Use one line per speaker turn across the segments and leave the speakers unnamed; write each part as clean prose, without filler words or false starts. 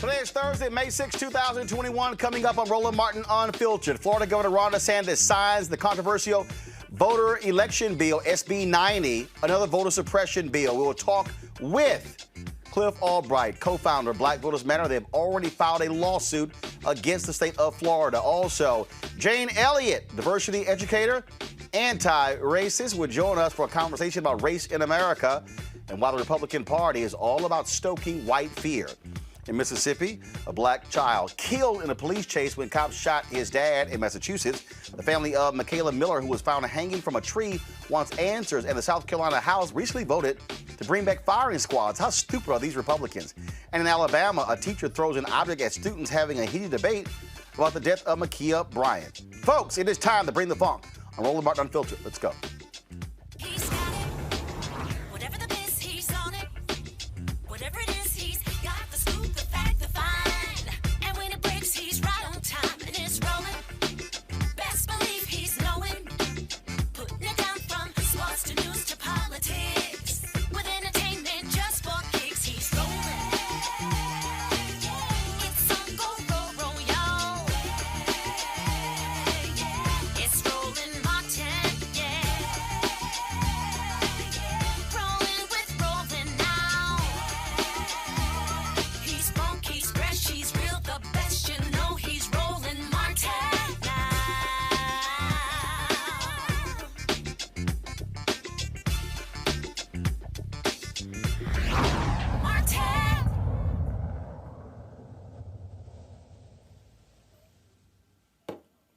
Today is Thursday, May 6, 2021. Coming up on Roland Martin Unfiltered. Florida Governor Ron DeSantis signs the controversial voter election bill, SB 90, another voter suppression bill. We will talk with Cliff Albright, co-founder of Black Voters Matter. They've already filed a lawsuit against the state of Florida. Also, Jane Elliott, diversity educator, anti-racist, will join us for a conversation about race in America and why the Republican Party is all about stoking white fear. In Mississippi, a black child killed in a police chase when cops shot his dad. In Massachusetts, the family of Michaela Miller, who was found hanging from a tree, wants answers, and the South Carolina House recently voted to bring back firing squads. How stupid are these Republicans? And in Alabama, a teacher throws an object at students having a heated debate about the death of Ma'Khia Bryant. Folks, it is time to bring the funk on Roland Martin Unfiltered. Let's go.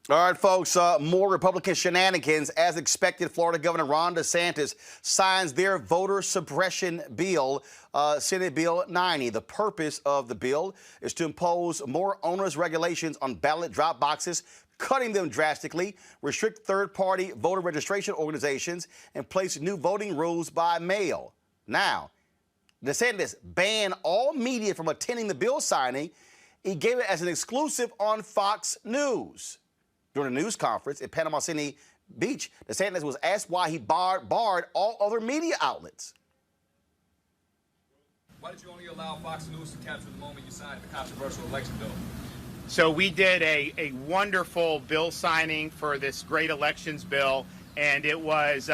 All right, folks, more Republican shenanigans. As expected, Florida Governor Ron DeSantis signs their voter suppression bill, Senate Bill 90. The purpose of the bill is to impose more onerous regulations on ballot drop boxes, cutting them drastically, restrict third-party voter registration organizations, and place new voting rules by mail. Now, DeSantis banned all media from attending the bill signing. He gave it as an exclusive on Fox News. During a news conference at Panama City Beach, DeSantis was asked why he barred all other media outlets.
Why did you only allow Fox News to capture the moment you signed the controversial election bill?
So we did a wonderful bill signing for this great elections bill, and it was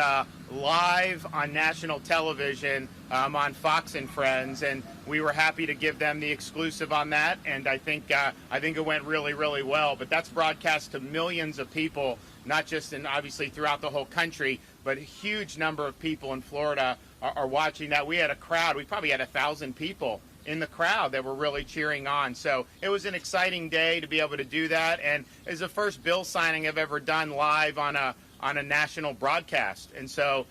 live on national television on Fox and Friends, and we were happy to give them the exclusive on that, and I think it went really, really well. But that's broadcast to millions of people, not just obviously throughout the whole country, but a huge number of people in Florida are watching that. We had a crowd. We probably had 1,000 people in the crowd that were really cheering on. So it was an exciting day to be able to do that, and it's the first bill signing I've ever done live on a national broadcast, and so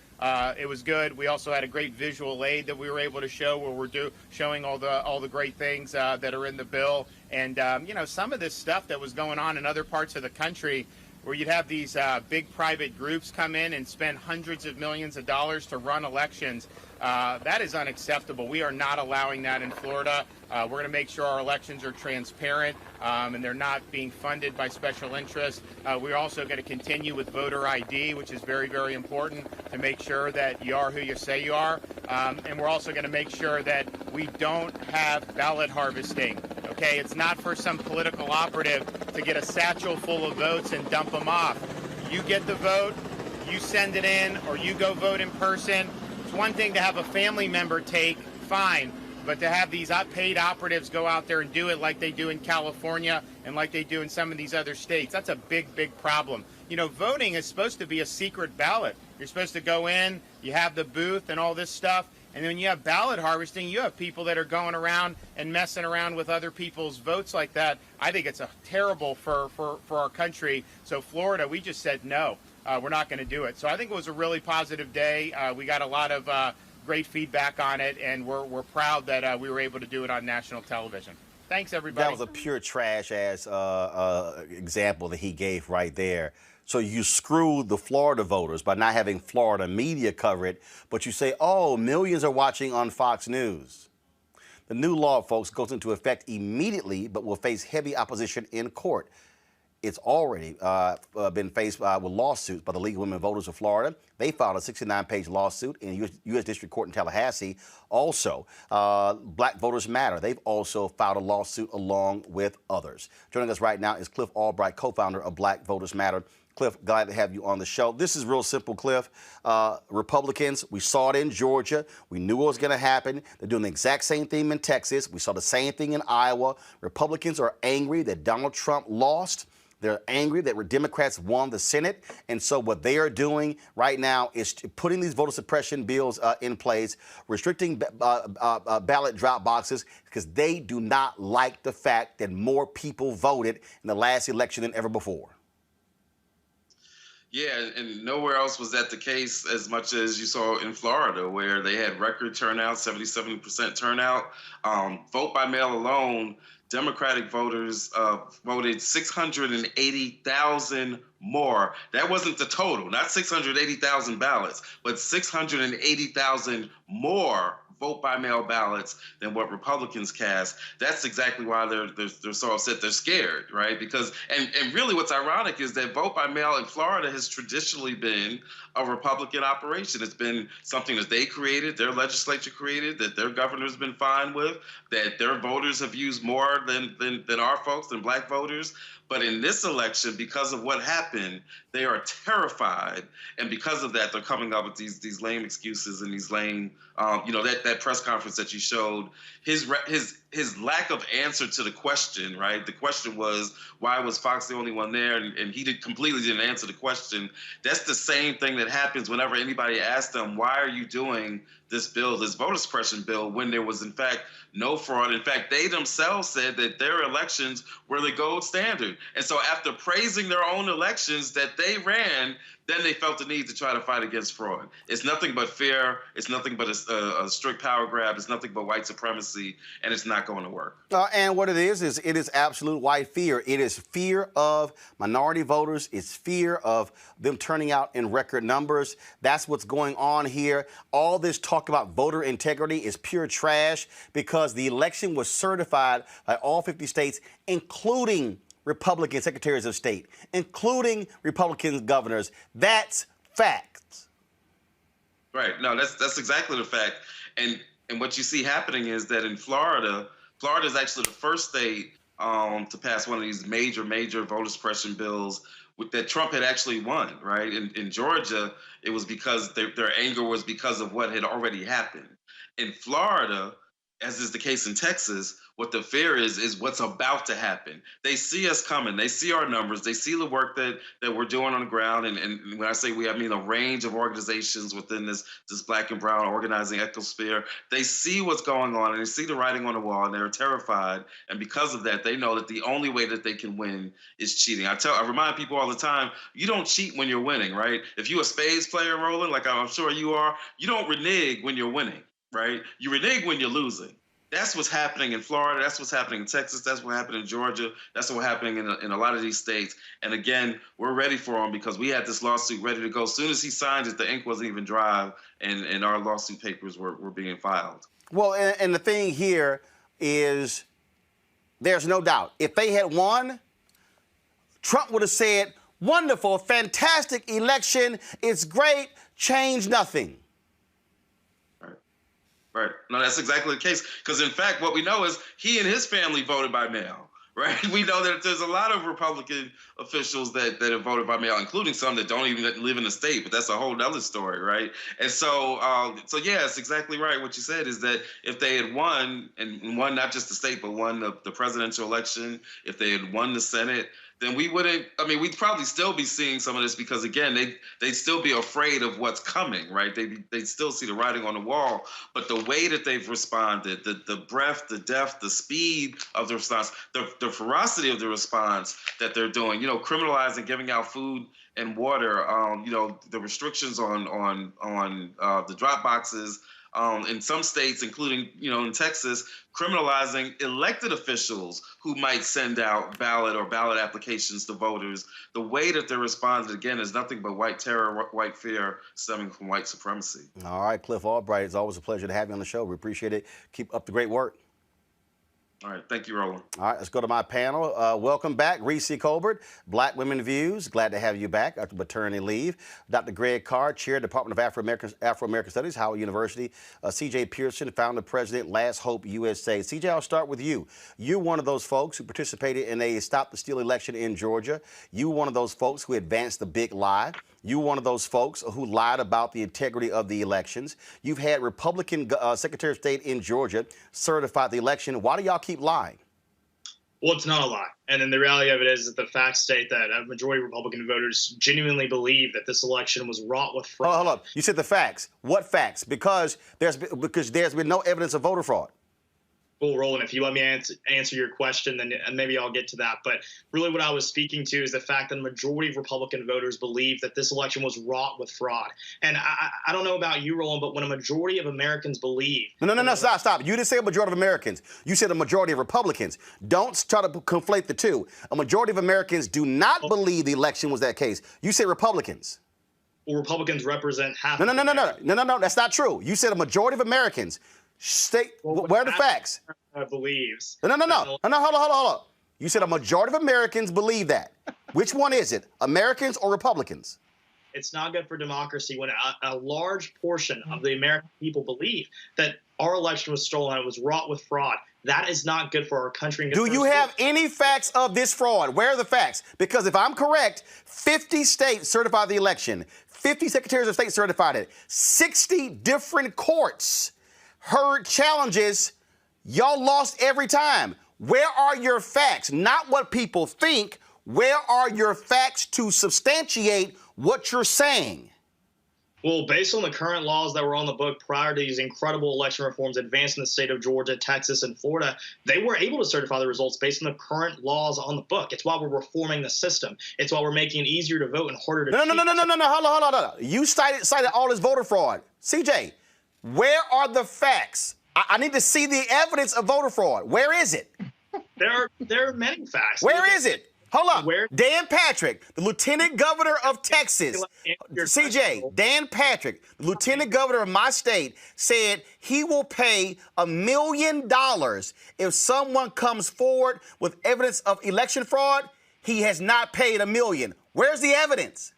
it was good. We also had a great visual aid that we were able to show, where we're showing all the great things that are in the bill, and you know, some of this stuff that was going on in other parts of the country, where you'd have these big private groups come in and spend hundreds of millions of dollars to run elections. That is unacceptable. We are not allowing that in Florida. We're going to make sure our elections are transparent and they're not being funded by special interests. We're also going to continue with voter ID, which is very, very important to make sure that you are who you say you are. And we're also going to make sure that we don't have ballot harvesting. Okay, it's not for some political operative to get a satchel full of votes and dump them off. You get the vote, you send it in, or you go vote in person. It's one thing to have a family member take, fine, but to have these paid operatives go out there and do it like they do in California and like they do in some of these other states, that's a big, big problem. You know, voting is supposed to be a secret ballot. You're supposed to go in, you have the booth and all this stuff, and then when you have ballot harvesting, you have people that are going around and messing around with other people's votes like that. I think it's terrible for our country. So Florida, we just said no. We're not going to do it. So I think it was a really positive day. We got a lot of great feedback on it, and we're proud that we were able to do it on national television. Thanks, everybody.
That was a pure trash-ass example that he gave right there. So you screwed the Florida voters by not having Florida media cover it, but you say, oh, millions are watching on Fox News. The new law, folks, goes into effect immediately, but will face heavy opposition in court. it's already been faced with lawsuits by the League of Women Voters of Florida. They filed a 69-page lawsuit in U.S. District Court in Tallahassee. Also, Black Voters Matter. They've also filed a lawsuit along with others. Joining us right now is Cliff Albright, co-founder of Black Voters Matter. Cliff, glad to have you on the show. This is real simple, Cliff. Republicans, we saw it in Georgia. We knew it was going to happen. They're doing the exact same thing in Texas. We saw the same thing in Iowa. Republicans are angry that Donald Trump lost. They're angry that Democrats won the Senate. And so what they are doing right now is putting these voter suppression bills in place, restricting ballot drop boxes, because they do not like the fact that more people voted in the last election than ever before.
Yeah, and nowhere else was that the case as much as you saw in Florida, where they had record turnout, 77% turnout. Vote by mail alone, Democratic voters voted 680,000 more. That wasn't the total, not 680,000 ballots, but 680,000 more vote by mail ballots than what Republicans cast. That's exactly why they're so upset. They're scared, right? Because and really what's ironic is that vote by mail in Florida has traditionally been a Republican operation. It's been something that they created, their legislature created, that their governor's been fine with, that their voters have used more than our folks, than Black voters. But in this election, because of what happened, they are terrified, and because of that, they're coming up with these lame excuses and these lame, that press conference that you showed, his lack of answer to the question, right? The question was, why was Fox the only one there? And he completely didn't answer the question. That's the same thing that happens whenever anybody asks them, why are you doing this bill, this voter suppression bill, when there was, in fact, no fraud. In fact, they themselves said that their elections were the gold standard. And so after praising their own elections that they ran, then they felt the need to try to fight against fraud. It's nothing but fear. It's nothing but a strict power grab. It's nothing but white supremacy, and it's not going to work.
And what it is it is absolute white fear. It is fear of minority voters. It's fear of them turning out in record numbers. That's what's going on here. All this talk about voter integrity is pure trash, because the election was certified by all 50 states, including Republican secretaries of state, including Republican governors. That's fact.
Right. No, that's exactly the fact. And what you see happening is that in Florida is actually the first state to pass one of these major voter suppression bills that Trump had actually won, right? In Georgia, it was because their anger was because of what had already happened. In Florida, as is the case in Texas, what the fear is what's about to happen. They see us coming. They see our numbers. They see the work that we're doing on the ground. And when I say we, I mean a range of organizations within this Black and brown organizing ecosphere. They see what's going on, and they see the writing on the wall, and they're terrified. And because of that, they know that the only way that they can win is cheating. I remind people all the time, you don't cheat when you're winning, right? If you're a spades player, Roland, like I'm sure you are, you don't renege when you're winning, right? You renege when you're losing. That's what's happening in Florida. That's what's happening in Texas. That's what happened in Georgia. That's what's happening in a lot of these states. And again, we're ready for him because we had this lawsuit ready to go. As soon as he signed it, the ink wasn't even dry, and our lawsuit papers were being filed.
Well, and the thing here is there's no doubt. If they had won, Trump would have said, wonderful, fantastic election. It's great. Change nothing.
Right. No, that's exactly the case. Because, in fact, what we know is he and his family voted by mail, right? We know that there's a lot of Republican officials that have voted by mail, including some that don't even live in the state. But that's a whole other story, right? And so yeah, it's exactly right. What you said is that if they had won, and won not just the state, but won the presidential election, if they had won the Senate, then we'd probably still be seeing some of this, because again, they'd still be afraid of what's coming, right? They'd still see the writing on the wall. But the way that they've responded, the breadth, the depth, the speed of the response, the ferocity of the response that they're doing, criminalizing giving out food and water, the restrictions on the drop boxes, in some states, including, in Texas, criminalizing elected officials who might send out ballot applications to voters. The way that they're responding, again, is nothing but white terror, white fear stemming from white supremacy.
All right, Cliff Albright, it's always a pleasure to have you on the show. We appreciate it. Keep up the great work.
All right. Thank you, Roland.
All right, let's go to my panel. Welcome back, Reese Colbert, Black Women Views. Glad to have you back after maternity leave. Dr. Greg Carr, Chair, Department of Afro-American Studies, Howard University. CJ Pearson, Founder, President, Last Hope USA. CJ, I'll start with you. You're one of those folks who participated in a Stop the Steal election in Georgia. You were one of those folks who advanced the big lie. You were one of those folks who lied about the integrity of the elections. You've had Republican Secretary of State in Georgia certify the election. Why do y'all keep lying?
Well, it's not a lie. And then the reality of it is that the facts state that a majority of Republican voters genuinely believe that this election was wrought with fraud.
Hold up. You said the facts. What facts? Because there's been no evidence of voter fraud.
Well, Roland, if you let me answer your question, then maybe I'll get to that. But really what I was speaking to is the fact that the majority of Republican voters believe that this election was wrought with fraud. And I don't know about you, Roland, but when a majority of Americans believe—
No, stop. You didn't say a majority of Americans. You said a majority of Republicans. Don't try to conflate the two. A majority of Americans do not believe the election was that case. You say Republicans.
Well, Republicans represent half—
No, that's not true. You said a majority of Americans. Where are the facts?
Believes.
No, hold on. You said a majority of Americans believe that. Which one is it? Americans or Republicans?
It's not good for democracy when a large portion of the American people believe that our election was stolen, it was wrought with fraud. That is not good for our country.
Do you have any facts of this fraud? Where are the facts? Because if I'm correct, 50 states certified the election. 50 secretaries of state certified it. 60 different courts heard challenges. Y'all lost every time. Where are your facts? Not what people think. Where are your facts to substantiate what you're saying?
Well, based on the current laws that were on the book prior to these incredible election reforms advanced in the state of Georgia, Texas, and Florida, they were able to certify the results based on the current laws on the book. It's why we're reforming the system. It's why we're making it easier to vote and harder to cheat.
No. Hold on. You cited all this voter fraud. CJ, where are the facts? I need to see the evidence of voter fraud. Where is it?
There are many facts.
Where is it? Hold up.
Where?
Dan Patrick, the Lieutenant Governor of Texas. CJ, Dan Patrick, the Lieutenant Governor of my state, said he will pay $1 million if someone comes forward with evidence of election fraud. He has not paid $1 million. Where's the evidence?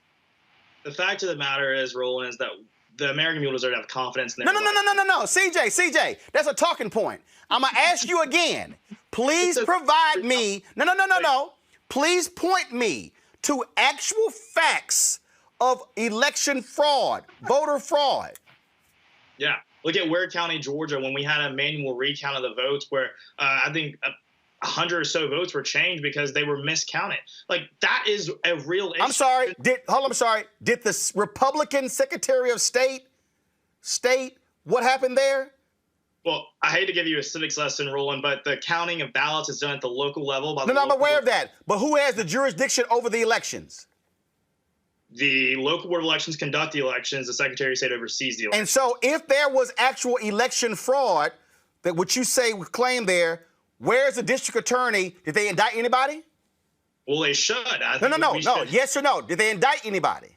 The fact of the matter is, Roland, is that the American people deserve to have confidence in their
No. CJ, that's a talking point. I'm going to ask you again. Please provide me. No. Please point me to actual facts of election fraud, voter fraud.
Yeah. Look at Ware County, Georgia, when we had a manual recount of the votes where I think 100 or so votes were changed because they were miscounted. Like, that is a real issue.
I'm sorry. Did the Republican Secretary of State state what happened there?
Well, I hate to give you a civics lesson, Roland, but the counting of ballots is done at the local level.
No, I'm aware of that. But who has the jurisdiction over the elections?
The local board of elections conduct the elections. The Secretary of State oversees the elections.
And so if there was actual election fraud, that what you say was claimed there, where's the district attorney? Did they indict anybody?
Well, they should.
No. Yes or no? Did they indict anybody?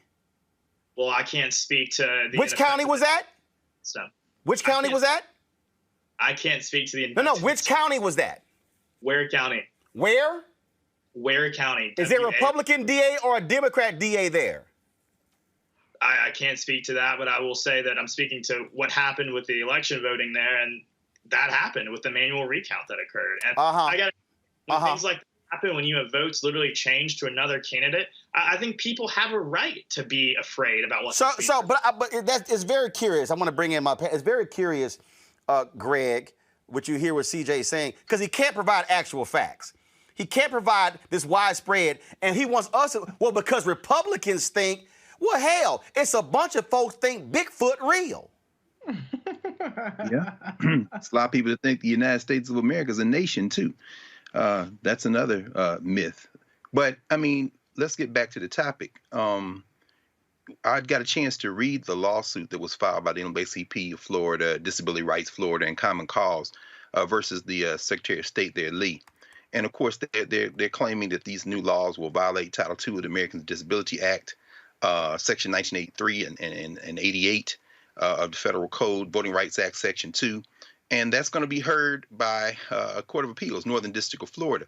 Well, I can't speak to the—
Which county was that? Which county was that?
I can't speak to the—
No. Which county was that?
Ware County.
Where?
Ware County.
Is there a Republican DA or a Democrat DA there?
I can't speak to that, but I will say that I'm speaking to what happened with the election voting there, and that happened with the manual recount that occurred. And things like that happen when you have votes literally changed to another candidate, I think people have a right to be afraid about what—
But it's very curious. I want to bring in it's very curious, Greg, what you hear what CJ is saying, because he can't provide actual facts. He can't provide this widespread, and he wants us to— well, because Republicans think, well, hell, it's a bunch of folks think Bigfoot real.
Yeah. It's a lot of people that think the United States of America is a nation, too. That's another myth. But, I mean, let's get back to the topic. I got a chance to read the lawsuit that was filed by the NAACP of Florida, Disability Rights Florida, and Common Cause versus the Secretary of State there, Lee. And, of course, they're claiming that these new laws will violate Title II of the Americans with Disability Act, Section 1983 and 88 of the Federal Code, Voting Rights Act, Section 2, And that's going to be heard by a Court of Appeals, Northern District of Florida.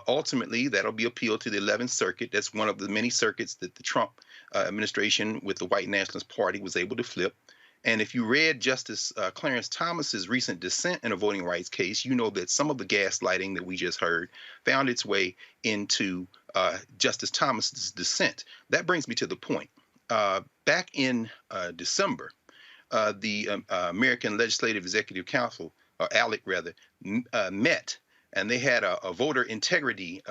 Ultimately, that'll be appealed to the 11th Circuit. That's one of the many circuits that the Trump administration with the White Nationalist Party was able to flip. And if you read Justice Clarence Thomas's recent dissent in a voting rights case, you know that some of the gaslighting that we just heard found its way into Justice Thomas's dissent. That brings me to the point. Back in December, the American Legislative Executive Council, or ALEC rather, met, and they had a voter integrity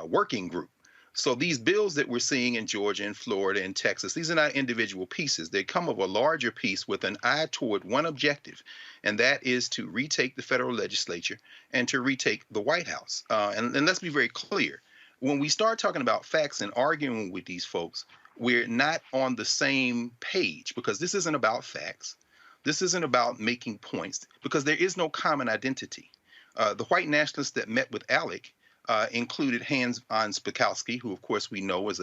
working group. So these bills that we're seeing in Georgia and Florida and Texas, these are not individual pieces. They come of a larger piece with an eye toward one objective, and that is to retake the federal legislature and to retake the White House. And let's be very clear. When we start talking about facts and arguing with these folks, we're not on the same page, because this isn't about facts. This isn't about making points, because there is no common identity. The white nationalists that met with ALEC included Hans Spakowski, who, of course, we know is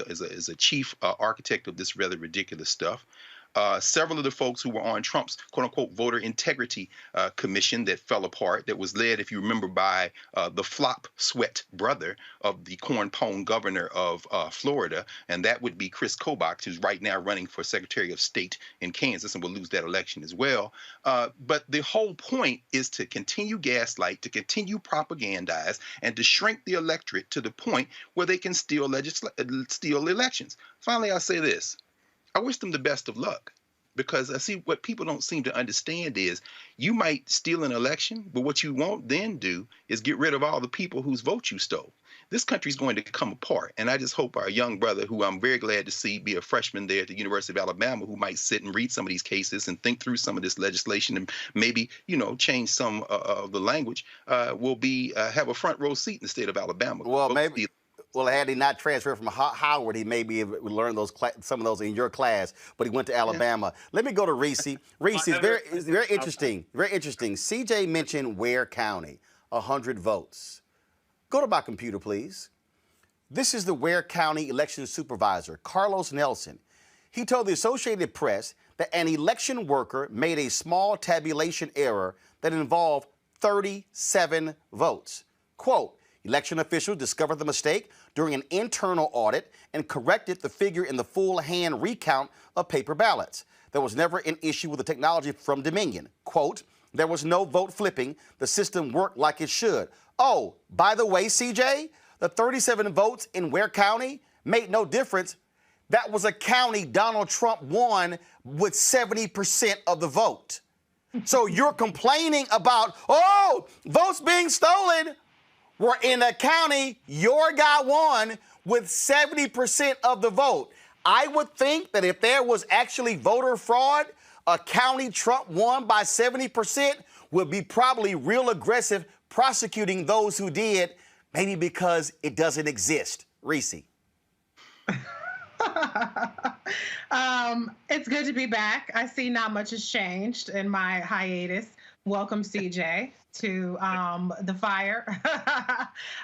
a chief architect of this rather ridiculous stuff. Several of the folks who were on Trump's quote-unquote voter integrity commission that fell apart, that was led, if you remember, by the flop sweat brother of the corn-pone governor of Florida, and that would be Chris Kobach, who's right now running for Secretary of State in Kansas and will lose that election as well. But the whole point is to continue gaslight, to continue propagandize, and to shrink the electorate to the point where they can steal elections. Finally, I'll say this. I wish them the best of luck, because I see what people don't seem to understand is you might steal an election, but what you won't then do is get rid of all the people whose vote you stole. This country's going to come apart, and I just hope our young brother, who I'm very glad to see be a freshman there at the University of Alabama, who might sit and read some of these cases and think through some of this legislation and maybe, change some of the language, will have a front row seat in the state of Alabama.
Well, maybe. Well, had he not transferred from Howard, he maybe learned some of those in your class, but he went to Alabama. Yeah. Let me go to Reese. Reese, it's very interesting. Very interesting. CJ mentioned Ware County, 100 votes. Go to my computer, please. This is the Ware County election supervisor, Carlos Nelson. He told the Associated Press that an election worker made a small tabulation error that involved 37 votes. Quote, election officials discovered the mistake during an internal audit and corrected the figure in the full hand recount of paper ballots. There was never an issue with the technology from Dominion. Quote, there was no vote flipping. The system worked like it should. Oh, by the way, CJ, the 37 votes in Ware County made no difference. That was a county Donald Trump won with 70% of the vote. So you're complaining about, votes being stolen. We're in a county, your guy won with 70% of the vote. I would think that if there was actually voter fraud, a county Trump won by 70% would be probably real aggressive prosecuting those who did, maybe because it doesn't exist. Reese.
It's good to be back. I see not much has changed in my hiatus. Welcome, CJ, to the fire.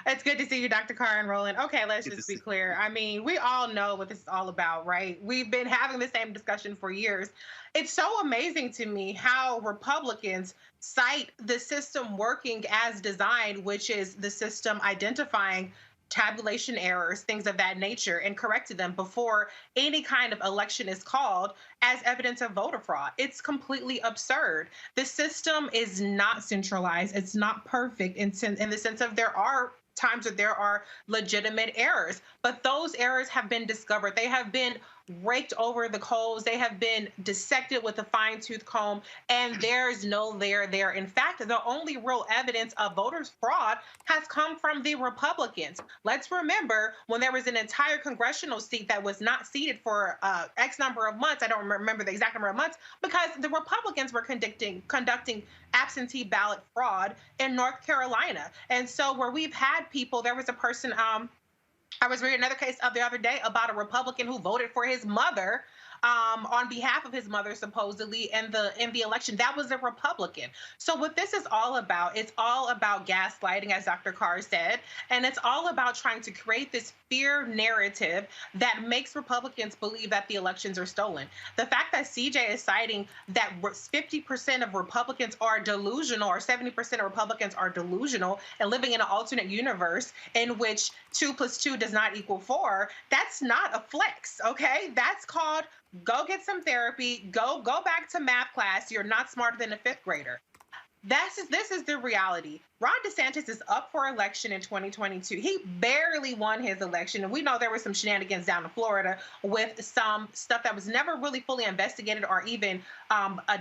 It's good to see you, Dr. Carr and Roland. Okay, let's just be clear. I mean, we all know what this is all about, right? We've been having the same discussion for years. It's so amazing to me how Republicans cite the system working as designed, which is the system identifying tabulation errors, things of that nature, and corrected them before any kind of election is called as evidence of voter fraud. It's completely absurd. The system is not centralized. It's not perfect in the sense of there are times that there are legitimate errors, but those errors have been discovered. They have been raked over the coals. They have been dissected with a fine-tooth comb, and there's no there there. In fact, the only real evidence of voters' fraud has come from the Republicans. Let's remember when there was an entire congressional seat that was not seated for X number of months. I don't remember the exact number of months, because the Republicans were conducting absentee ballot fraud in North Carolina. And so where we've had people, there was a person, I was reading another case of the other day about a Republican who voted for his mother on behalf of his mother, supposedly, in the election. That was a Republican. So what this is all about, it's all about gaslighting, as Dr. Carr said, and it's all about trying to create this fear narrative that makes Republicans believe that the elections are stolen. The fact that CJ is citing that 50% of Republicans are delusional, or 70% of Republicans are delusional and living in an alternate universe in which 2 + 2 does not equal 4, that's not a flex, okay? That's called go get some therapy, go back to math class. You're not smarter than a 5th grader. This is the reality. Ron DeSantis is up for election in 2022. He barely won his election. And we know there were some shenanigans down in Florida with some stuff that was never really fully investigated or even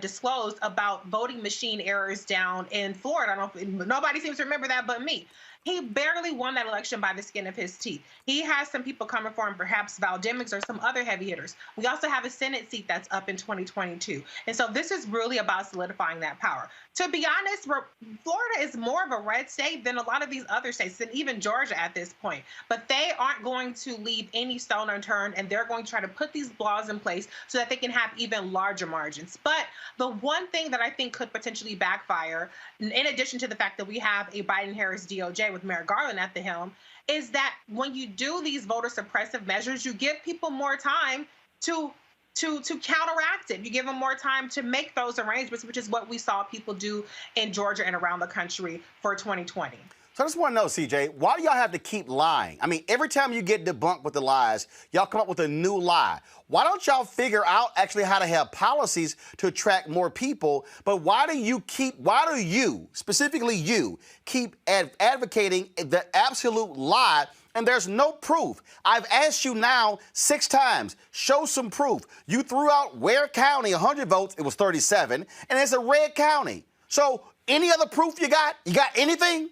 disclosed about voting machine errors down in Florida. I don't know, nobody seems to remember that but me. He barely won that election by the skin of his teeth. He has some people coming for him, perhaps Val Demings or some other heavy hitters. We also have a Senate seat that's up in 2022. And so this is really about solidifying that power. To be honest, Florida is more of a red state than a lot of these other states, and even Georgia at this point. But they aren't going to leave any stone unturned, and they're going to try to put these laws in place so that they can have even larger margins. But the one thing that I think could potentially backfire, in addition to the fact that we have a Biden-Harris DOJ with Merrick Garland at the helm, is that when you do these voter suppressive measures, you give people more time to counteract it. You give them more time to make those arrangements, which is what we saw people do in Georgia and around the country for 2020.
So I just want to know, CJ, why do y'all have to keep lying? I mean, every time you get debunked with the lies, y'all come up with a new lie. Why don't y'all figure out actually how to have policies to attract more people? But why do you, specifically you, keep advocating the absolute lie? And there's no proof. I've asked you now 6 times. Show some proof. You threw out Ware County, 100 votes. It was 37. And it's a red county. So any other proof you got? You got anything?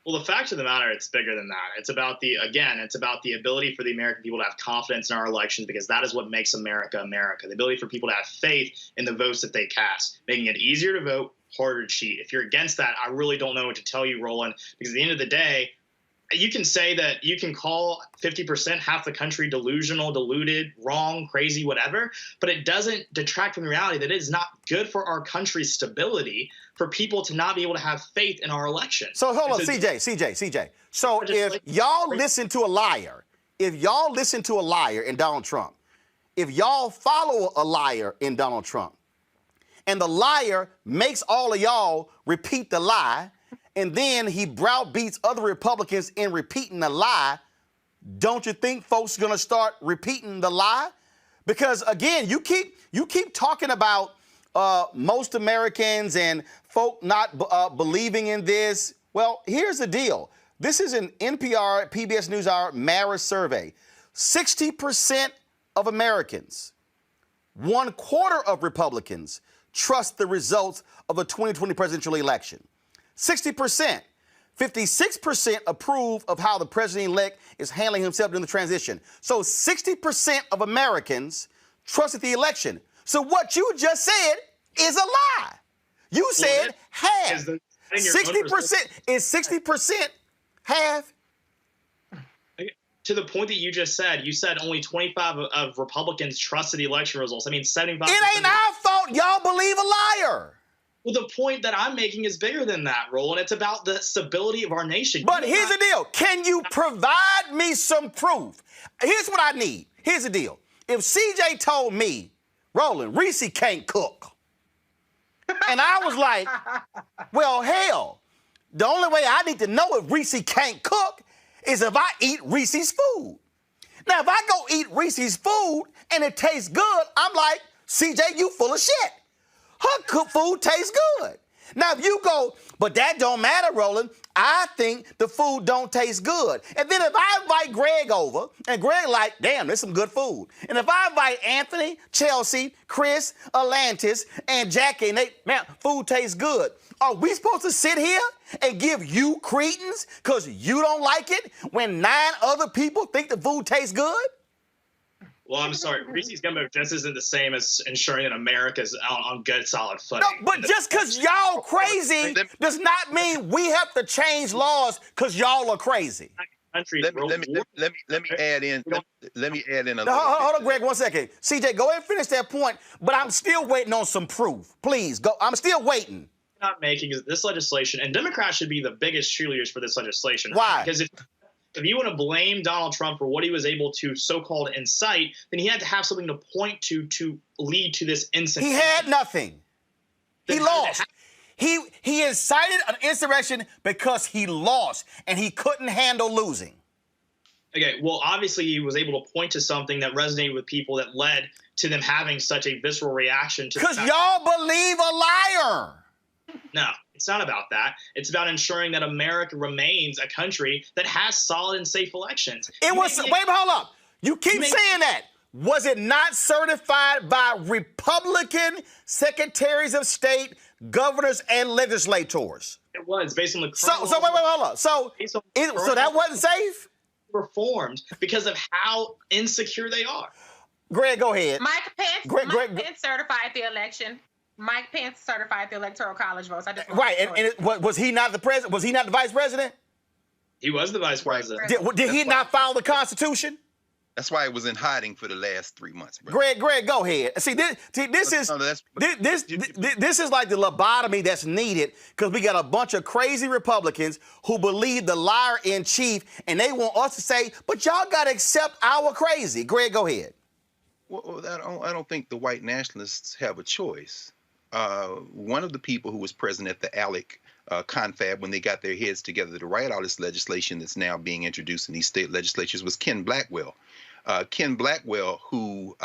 Well, the fact of the matter, it's bigger than that. It's about the ability for the American people to have confidence in our elections, because that is what makes America America. The ability for people to have faith in the votes that they cast, making it easier to vote, harder to cheat. If you're against that, I really don't know what to tell you, Roland, because at the end of the day, you can say that you can call 50%, half the country, delusional, deluded, wrong, crazy, whatever, but it doesn't detract from the reality that it is not good for our country's stability for people to not be able to have faith in our election.
So hold on, CJ. So if y'all listen to a liar, in Donald Trump, if y'all follow a liar in Donald Trump, and the liar makes all of y'all repeat the lie, and then he browbeats other Republicans in repeating the lie, don't you think folks are going to start repeating the lie? Because, again, you keep talking about most Americans and folk not believing in this. Well, here's the deal. This is an NPR, PBS NewsHour Marist survey. 60% of Americans, 1/4 of Republicans, trust the results of the 2020 presidential election. 60%. 56% approve of how the president-elect is handling himself during the transition. So 60% of Americans trusted the election. So what you just said is a lie. You said half. 60%. Is 60% half?
To the point that you just said, you said only 25 of Republicans trusted the election results. I mean, 75%.
It ain't our fault y'all believe a liar.
Well, the point that I'm making is bigger than that, Roland. It's about the stability of our nation.
But here's the deal. Can you provide me some proof? Here's what I need. Here's the deal. If CJ told me, Roland, Reese can't cook, and I was like, well, hell, the only way I need to know if Reese can't cook is if I eat Reese's food. Now, if I go eat Reese's food and it tastes good, I'm like, CJ, you full of shit. Her food tastes good. Now, if you go, but that don't matter, Roland, I think the food don't taste good. And then if I invite Greg over, and Greg like, damn, there's some good food. And if I invite Anthony, Chelsea, Chris, Atlantis, and Jackie, and they, man, food tastes good. Are we supposed to sit here and give you credence because you don't like it when 9 other people think the food tastes good?
Well, I'm sorry. Reese's Gumbo just isn't the same as ensuring that America's on good, solid footing.
No, but just because y'all crazy does not mean we have to change laws because y'all are crazy.
country.
Let me add in. Let me add in a.
Hold on, Greg, 1 second. CJ, go ahead and finish that point. But I'm still waiting on some proof. Please go. I'm still waiting.
Not making this legislation, and Democrats should be the biggest cheerleaders for this legislation.
Why?
Because if you want to blame Donald Trump for what he was able to so-called incite, then he had to have something to point to lead to this incident.
He had nothing. He lost. He incited an insurrection because he lost, and he couldn't handle losing.
Okay, well, obviously he was able to point to something that resonated with people that led to them having such a visceral reaction to.
Because y'all believe a liar.
No, it's not about that. It's about ensuring that America remains a country that has solid and safe elections.
Hold up. You keep saying that. Was it not certified by Republican secretaries of state, governors, and legislators?
It was based on the.
Hold up. So that wasn't safe?
Reformed because of how insecure they are.
Greg, go ahead.
Mike Pence certified the election. Mike Pence certified the Electoral College votes.
Was he not the president? Was he not the vice president?
He was the vice president.
Did he not follow the Constitution?
That's why it was in hiding for the last 3 months, bro.
Greg, go ahead. See, this is like the lobotomy that's needed because we got a bunch of crazy Republicans who believe the liar in chief, and they want us to say, "But y'all got to accept our crazy." Greg, go ahead.
Well, I don't think the white nationalists have a choice. One of the people who was present at the Alec confab when they got their heads together to write all this legislation that's now being introduced in these state legislatures was Ken Blackwell. Ken Blackwell, who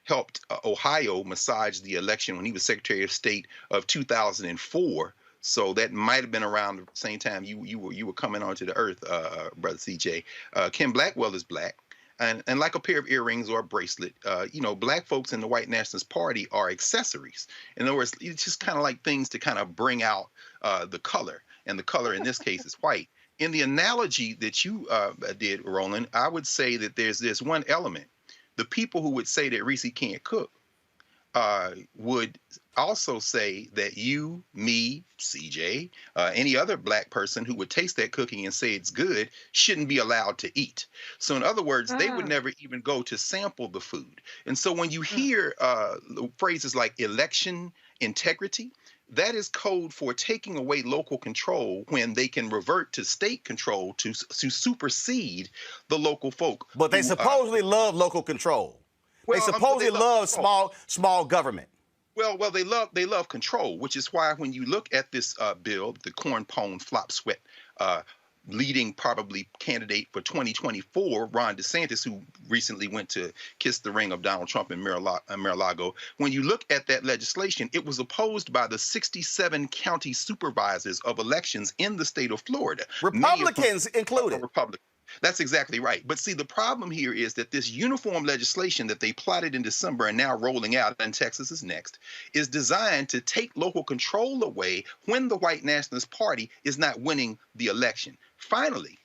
helped Ohio massage the election when he was Secretary of State of 2004. So that might have been around the same time you were coming onto the earth, Brother CJ. Ken Blackwell is black. And like a pair of earrings or a bracelet, black folks in the white nationalist party are accessories. In other words, it's just kind of like things to kind of bring out the color. And the color in this case is white. In the analogy that you did, Roland, I would say that there's one element. The people who would say that Reese can't cook would also say that you, me, CJ, any other black person who would taste that cooking and say it's good shouldn't be allowed to eat. So in other words, they would never even go to sample the food. And so when you hear phrases like election integrity, that is code for taking away local control when they can revert to state control to supersede the local folk.
But they supposedly love local control. They supposedly love small government.
Well, they love control, which is why when you look at this bill, the corn pone flop sweat leading probably candidate for 2024, Ron DeSantis, who recently went to kiss the ring of Donald Trump in Mar-a-Lago. When you look at that legislation, it was opposed by the 67 county supervisors of elections in the state of Florida.
Republicans included.
Republicans. That's exactly right. But see, the problem here is that this uniform legislation that they plotted in December and now rolling out, and Texas is next, is designed to take local control away when the white nationalist party is not winning the election. Finally,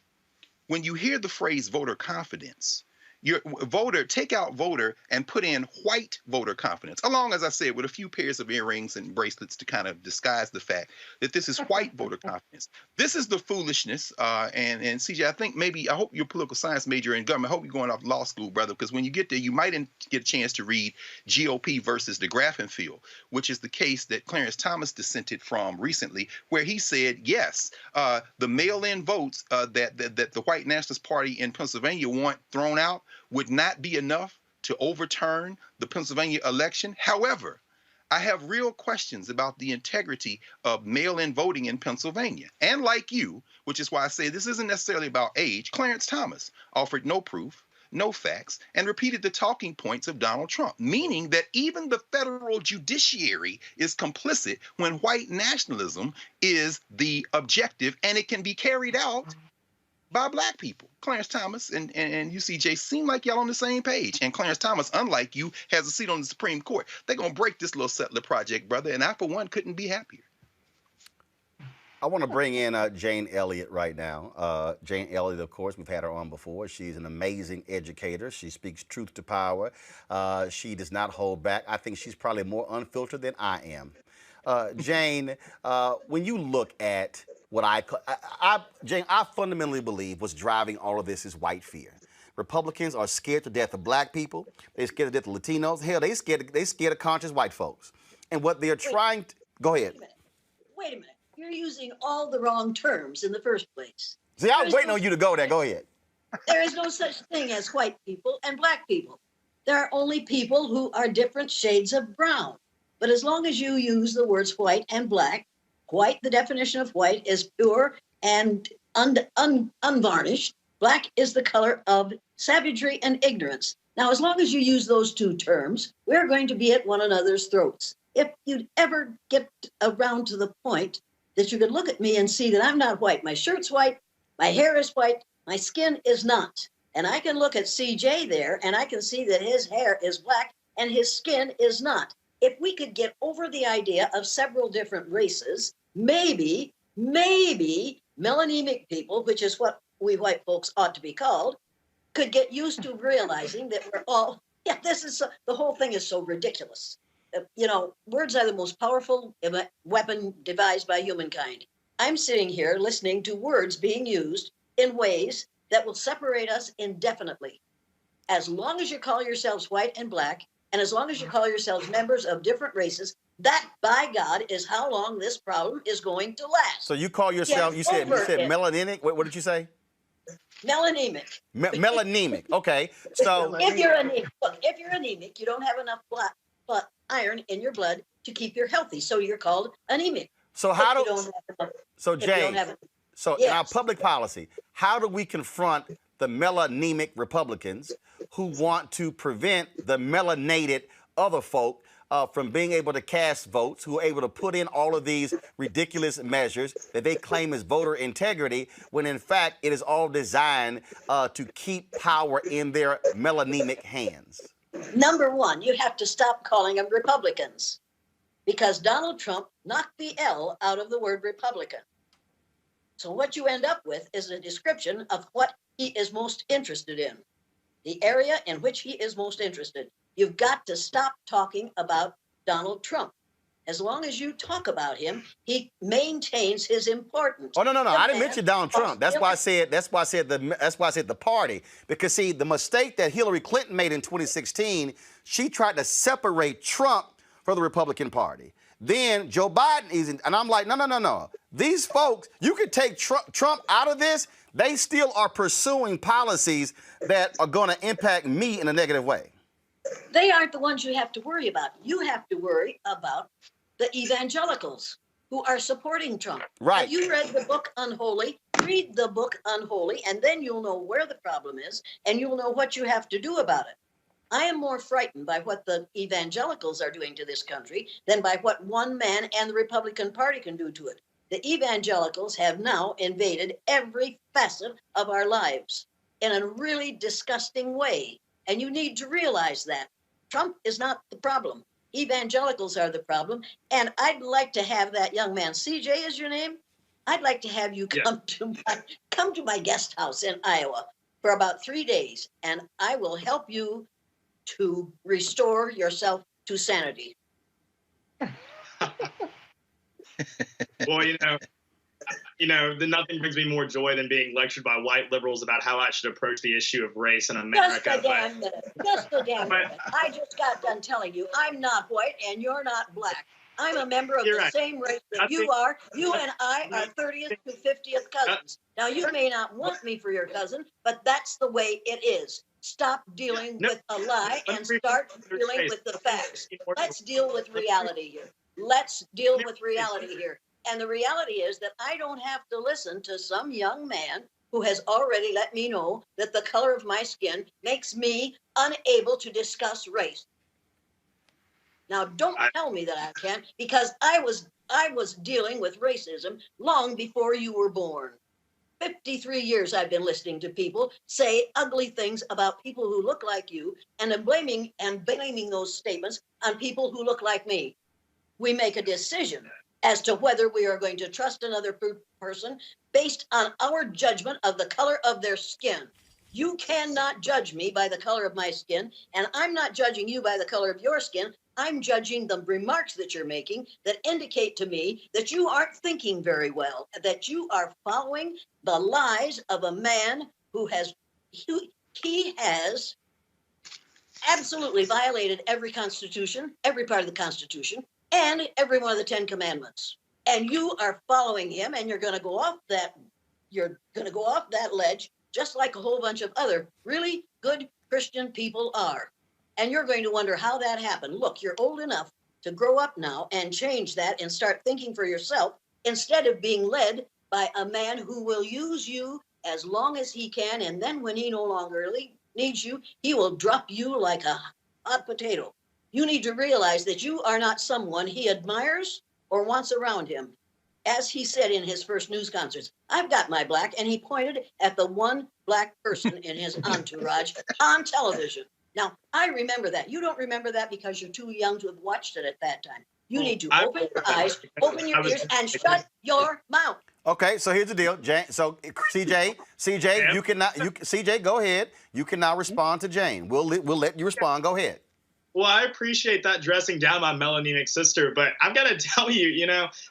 when you hear the phrase voter confidence, your voter, take out voter and put in white voter confidence, along, as I said, with a few pairs of earrings and bracelets to kind of disguise the fact that this is white voter confidence. This is the foolishness. And CJ, I hope you're a political science major in government. I hope you're going off law school, brother, because when you get there, you might get a chance to read GOP versus the Grafenfield, which is the case that Clarence Thomas dissented from recently, where he said, yes, the mail-in votes that the white nationalist party in Pennsylvania want thrown out would not be enough to overturn the Pennsylvania election. However, I have real questions about the integrity of mail-in voting in Pennsylvania. And like you, which is why I say this isn't necessarily about age, Clarence Thomas offered no proof, no facts, and repeated the talking points of Donald Trump, meaning that even the federal judiciary is complicit when white nationalism is the objective, and it can be carried out by black people. Clarence Thomas and UCJ seem like y'all on the same page. And Clarence Thomas, unlike you, has a seat on the Supreme Court. They're going to break this little settler project, brother, and I, for one, couldn't be happier.
I want to bring in Jane Elliott right now. Jane Elliott, of course, we've had her on before. She's an amazing educator. She speaks truth to power. She does not hold back. I think she's probably more unfiltered than I am. Jane, when you look at what Jane, I fundamentally believe what's driving all of this is white fear. Republicans are scared to death of black people. They're scared to death of Latinos. Hell, they scared of conscious white folks. And what they're trying to, go ahead.
Wait a minute. You're using all the wrong terms in the first place.
See, I was waiting on you to go there. Go ahead.
There is no such thing as white people and black people. There are only people who are different shades of brown. But as long as you use the words white and black, white, the definition of white is pure and unvarnished. Black is the color of savagery and ignorance. Now, as long as you use those two terms, we're going to be at one another's throats. If you'd ever get around to the point that you could look at me and see that I'm not white, my shirt's white, my hair is white, my skin is not. And I can look at CJ there and I can see that his hair is black and his skin is not. If we could get over the idea of several different races, maybe melanemic people, which is what we white folks ought to be called, could get used to realizing that we're all, the whole thing is so ridiculous. Words are the most powerful weapon devised by humankind. I'm sitting here listening to words being used in ways that will separate us indefinitely. As long as you call yourselves white and black, and as long as you call yourselves members of different races, that, by God, is how long this problem is going to last.
So you call yourself, you said melanemic? What did you say?
Melanemic.
Melanemic. Okay. So
if you're anemic, you don't have enough iron in your blood to keep you healthy. So you're called anemic.
So Jay, in our public policy, how do we confront the melanemic Republicans who want to prevent the melanated other folk from being able to cast votes, who are able to put in all of these ridiculous measures that they claim is voter integrity, when in fact it is all designed to keep power in their melanemic hands?
Number one, you have to stop calling them Republicans, because Donald Trump knocked the L out of the word Republican. So what you end up with is a description of what he is most interested in, the area in which he is most interested. You've got to stop talking about Donald Trump. As long as you talk about him, he maintains his importance.
Oh, no. I didn't mention Donald Trump. That's why I said the party. Because see, the mistake that Hillary Clinton made in 2016, she tried to separate Trump from the Republican Party. Then Joe Biden isn't, and I'm like, no. These folks, you could take Trump out of this, they still are pursuing policies that are going to impact me in a negative way.
They aren't the ones you have to worry about. You have to worry about the evangelicals who are supporting Trump.
Right.
Have you read the book Unholy? Read the book Unholy, and then you'll know where the problem is, and you'll know what you have to do about it. I am more frightened by what the evangelicals are doing to this country than by what one man and the Republican Party can do to it. The evangelicals have now invaded every facet of our lives in a really disgusting way. And you need to realize that. Trump is not the problem. Evangelicals are the problem. And I'd like to have that young man, CJ is your name? I'd like to have you come to my guest house in Iowa for about 3 days, and I will help you to restore yourself to sanity.
Well, nothing brings me more joy than being lectured by white liberals about how I should approach the issue of race in America.
Just a damn minute. I just got done telling you I'm not white and you're not black. I'm a member of the same race that you are. You and I are 30th to 50th cousins. Now, you may not want me for your cousin, but that's the way it is. Stop dealing with a lie and start dealing with the facts. Let's deal with reality here. And the reality is that I don't have to listen to some young man who has already let me know that the color of my skin makes me unable to discuss race. Now, don't tell me that I can't, because I was dealing with racism long before you were born. 53 years I've been listening to people say ugly things about people who look like you, and I'm blaming those statements on people who look like me. We make a decision as to whether we are going to trust another person based on our judgment of the color of their skin. You cannot judge me by the color of my skin, and I'm not judging you by the color of your skin. I'm judging the remarks that you're making that indicate to me that you aren't thinking very well, that you are following the lies of a man who has absolutely violated every constitution, every part of the Constitution, and every one of the 10 Commandments. And you are following him, and you're going to go off that ledge, just like a whole bunch of other really good Christian people are. And you're going to wonder how that happened. Look, you're old enough to grow up now and change that and start thinking for yourself instead of being led by a man who will use you as long as he can. And then when he no longer needs you, he will drop you like a hot potato. You need to realize that you are not someone he admires or wants around him. As he said in his first news conference, I've got my black, and he pointed at the one black person in his entourage on television. Now, I remember that. You don't remember that because you're too young to have watched it at that time. You need to open your eyes, open your ears, and shut your mouth.
Okay, so here's the deal, Jane. So CJ, you cannot. CJ, go ahead. You can now respond to Jane. We'll let you respond. Go ahead.
Well, I appreciate that dressing down my melanemic sister, but I've got to tell you,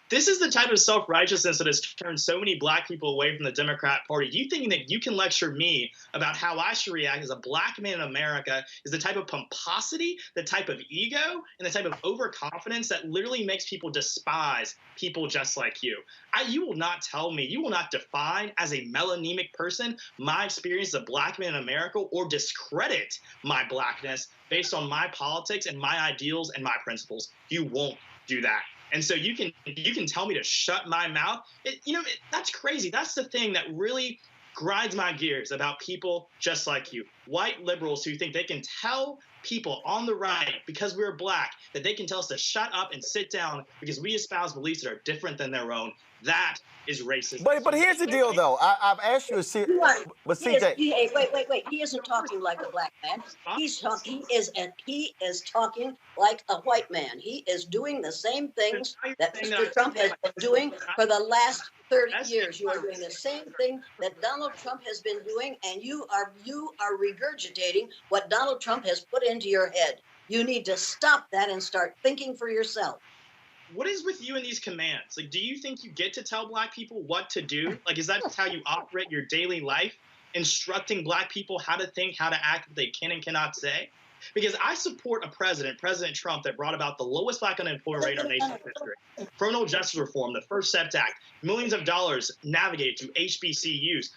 this is the type of self-righteousness that has turned so many black people away from the Democrat Party. You think that you can lecture me about how I should react as a black man in America is the type of pomposity, the type of ego, and the type of overconfidence that literally makes people despise people just like you. You will not tell me, you will not define as a melanemic person my experience as a black man in America or discredit my blackness based on my politics and my ideals and my principles. You won't do that. And so you can tell me to shut my mouth. That's crazy. That's the thing that really grinds my gears about people just like you. White liberals who think they can tell people on the right, because we're black, that they can tell us to shut up and sit down because we espouse beliefs that are different than their own. That is racist.
But here's the deal, though. I've asked you but CJ.
Wait. He isn't talking like a black man. He is talking like a white man. He is doing the same things that Mr. Trump has been doing for the last 30 years. You are doing the same thing that Donald Trump has been doing, and you are regurgitating what Donald Trump has put into your head. You need to stop that and start thinking for yourself.
What is with you in these commands? Like, do you think you get to tell black people what to do? Like, is that just how you operate your daily life? Instructing black people how to think, how to act, what they can and cannot say? Because I support a President Trump, that brought about the lowest black unemployment rate in our nation's history. Criminal justice reform, the First Step Act, millions of dollars navigated to HBCUs,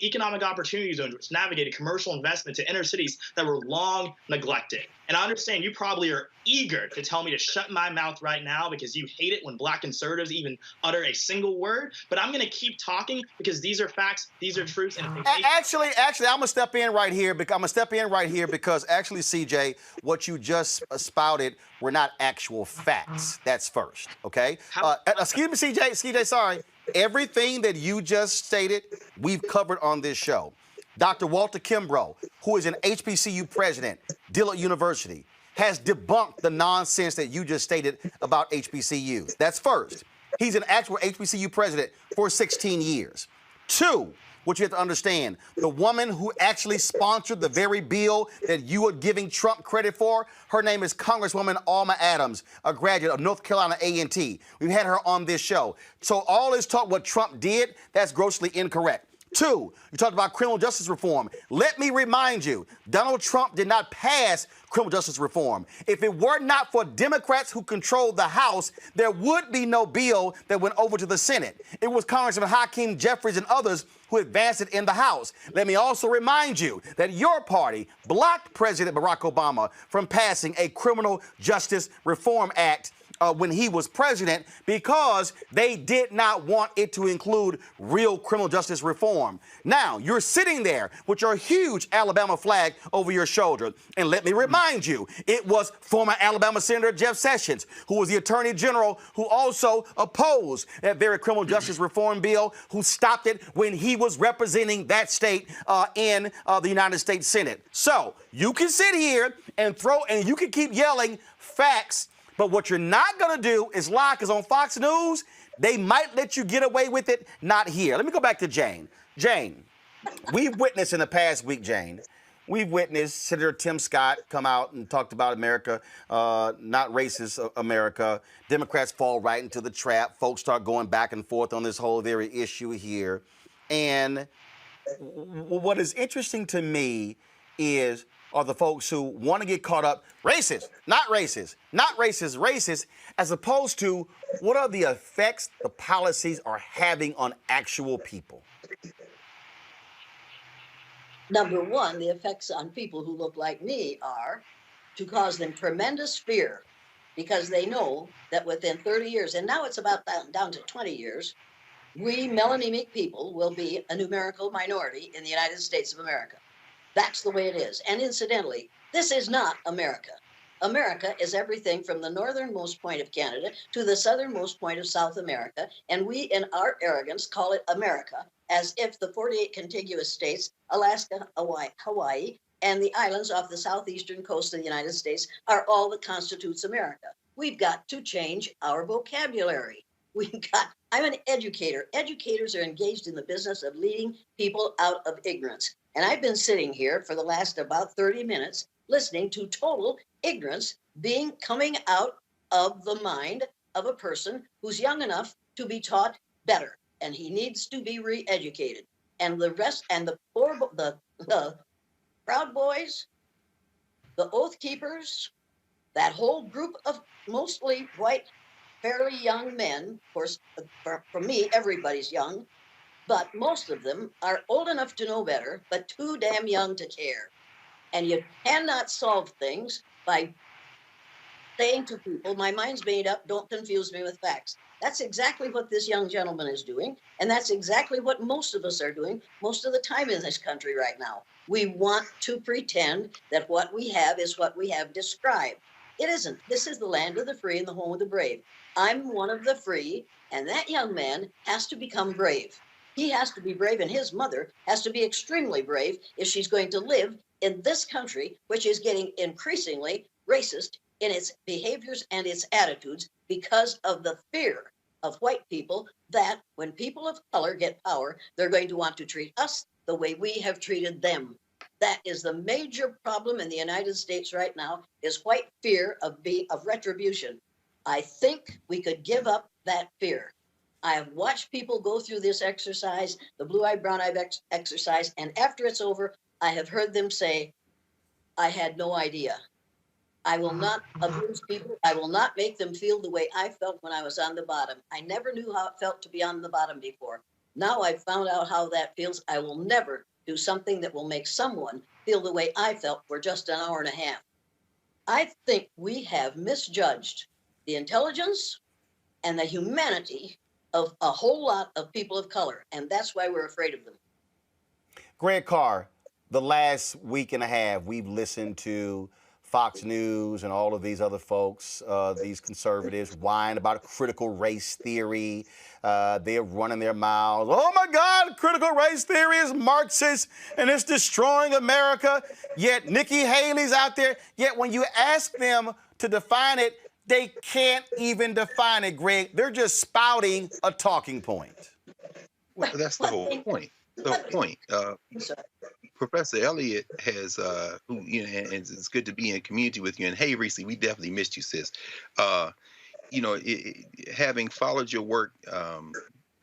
economic opportunity zones, which navigated commercial investment to inner cities that were long neglected. And I understand you probably are eager to tell me to shut my mouth right now because you hate it when black conservatives even utter a single word. But I'm going to keep talking because these are facts, these are truths. And
actually, I'm going to step in right here because actually, CJ, what you just spouted were not actual facts. That's first, okay? Excuse me, CJ, sorry. Everything that you just stated, we've covered on this show. Dr. Walter Kimbrough, who is an HBCU president, Dillard University, has debunked the nonsense that you just stated about HBCUs. That's first. He's an actual HBCU president for 16 years. Two, what you have to understand, the woman who actually sponsored the very bill that you are giving Trump credit for, her name is Congresswoman Alma Adams, a graduate of North Carolina A&T. We've had her on this show. So all this talk what Trump did, that's grossly incorrect. Two, you talked about criminal justice reform. Let me remind you, Donald Trump did not pass criminal justice reform. If it were not for Democrats who controlled the House, there would be no bill that went over to the Senate. It was Congressman Hakeem Jeffries and others who advanced it in the House. Let me also remind you that your party blocked President Barack Obama from passing a criminal justice reform act when he was president because they did not want it to include real criminal justice reform. Now, you're sitting there with your huge Alabama flag over your shoulder. And let me remind you, it was former Alabama Senator Jeff Sessions, who was the Attorney General, who also opposed that very criminal justice reform bill, who stopped it when he was representing that state in the United States Senate. So you can sit here and you can keep yelling facts, but what you're not going to do is lie, because on Fox News, they might let you get away with it, not here. Let me go back to Jane. Jane, we've witnessed in the past week, Jane, we've witnessed Senator Tim Scott come out and talked about America, not racist America. Democrats fall right into the trap. Folks start going back and forth on this whole very issue here. And what is interesting to me are the folks who want to get caught up, racist, not racist, not racist, racist, as opposed to what are the effects the policies are having on actual people?
Number one, the effects on people who look like me are to cause them tremendous fear because they know that within 30 years, and now it's about down to 20 years, we melanemic people will be a numerical minority in the United States of America. That's the way it is. And incidentally, this is not America. America is everything from the northernmost point of Canada to the southernmost point of South America. And we, in our arrogance, call it America, as if the 48 contiguous states, Alaska, Hawaii, and the islands off the southeastern coast of the United States are all that constitutes America. We've got to change our vocabulary. I'm an educator. Educators are engaged in the business of leading people out of ignorance. And I've been sitting here for the last about 30 minutes listening to total ignorance coming out of the mind of a person who's young enough to be taught better. And he needs to be re-educated. And the rest, and the Proud Boys, the Oath Keepers, that whole group of mostly white, fairly young men, of course, for me, everybody's young, but most of them are old enough to know better, but too damn young to care. And you cannot solve things by saying to people, my mind's made up, don't confuse me with facts. That's exactly what this young gentleman is doing, and that's exactly what most of us are doing most of the time in this country right now. We want to pretend that what we have is what we have described. It isn't. This is the land of the free and the home of the brave. I'm one of the free, and that young man has to become brave. He has to be brave, and his mother has to be extremely brave if she's going to live in this country, which is getting increasingly racist in its behaviors and its attitudes because of the fear of white people that when people of color get power, they're going to want to treat us the way we have treated them. That is the major problem in the United States right now, is white fear of retribution. I think we could give up that fear. I have watched people go through this exercise, the blue-eyed, brown-eyed exercise, and after it's over, I have heard them say, I had no idea. I will not abuse people. I will not make them feel the way I felt when I was on the bottom. I never knew how it felt to be on the bottom before. Now I've found out how that feels. I will never do something that will make someone feel the way I felt for just an hour and a half. I think we have misjudged the intelligence and the humanity of a whole lot of people of color, and that's why we're afraid of them.
Greg Carr, the last week and a half, we've listened to Fox News and all of these other folks, these conservatives, whine about critical race theory. They're running their mouths. Oh, my God, critical race theory is Marxist, and it's destroying America. Yet Nikki Haley's out there. Yet when you ask them to define it, they can't even define it, Greg. They're just spouting a talking point.
Well, that's the whole point. The whole point. Professor Elliott has, and it's good to be in community with you. And hey, Reese, we definitely missed you, sis. Having followed your work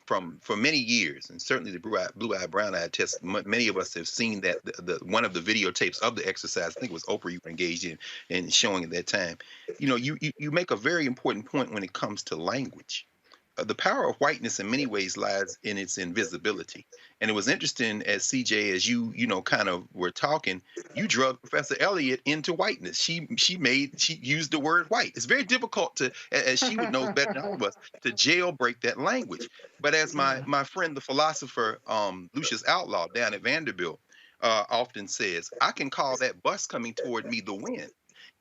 for many years, and certainly the blue-eyed, brown-eyed test, many of us have seen that one of the videotapes of the exercise. I think it was Oprah you were engaged in showing at that time. You make a very important point when it comes to language. The power of whiteness in many ways lies in its invisibility. And it was interesting as CJ, as you kind of were talking, you drug Professor Elliott into whiteness. She used the word white. It's very difficult to, as she would know better than all of us, to jailbreak that language. But as my friend, the philosopher Lucius Outlaw down at Vanderbilt often says, I can call that bus coming toward me the wind.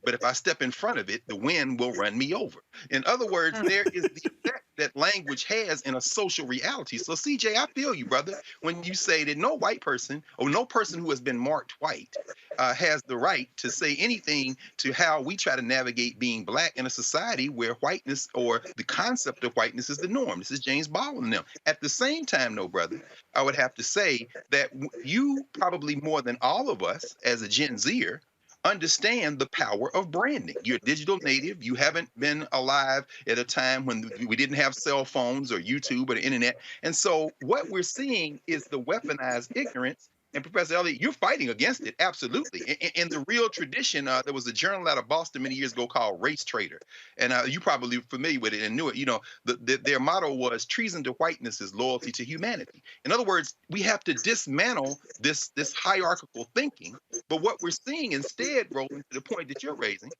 But if I step in front of it, the wind will run me over. In other words, there is the effect that language has in a social reality. So, CJ, I feel you, brother, when you say that no white person or no person who has been marked white has the right to say anything to how we try to navigate being black in a society where whiteness or the concept of whiteness is the norm. This is James Baldwin and them. At the same time, though, brother, I would have to say that you probably more than all of us as a Gen Zer understand the power of branding. You're a digital native. You haven't been alive at a time when we didn't have cell phones or YouTube or the internet. And so what we're seeing is the weaponized ignorance. And Professor Elliott, you're fighting against it, absolutely. In the real tradition, there was a journal out of Boston many years ago called Race Trader. And you probably familiar with it and knew it. You know, their motto was treason to whiteness is loyalty to humanity. In other words, we have to dismantle this hierarchical thinking. But what we're seeing instead, Roland, to the point that you're raising,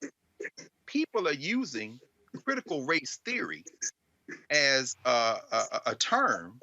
people are using critical race theory as a term.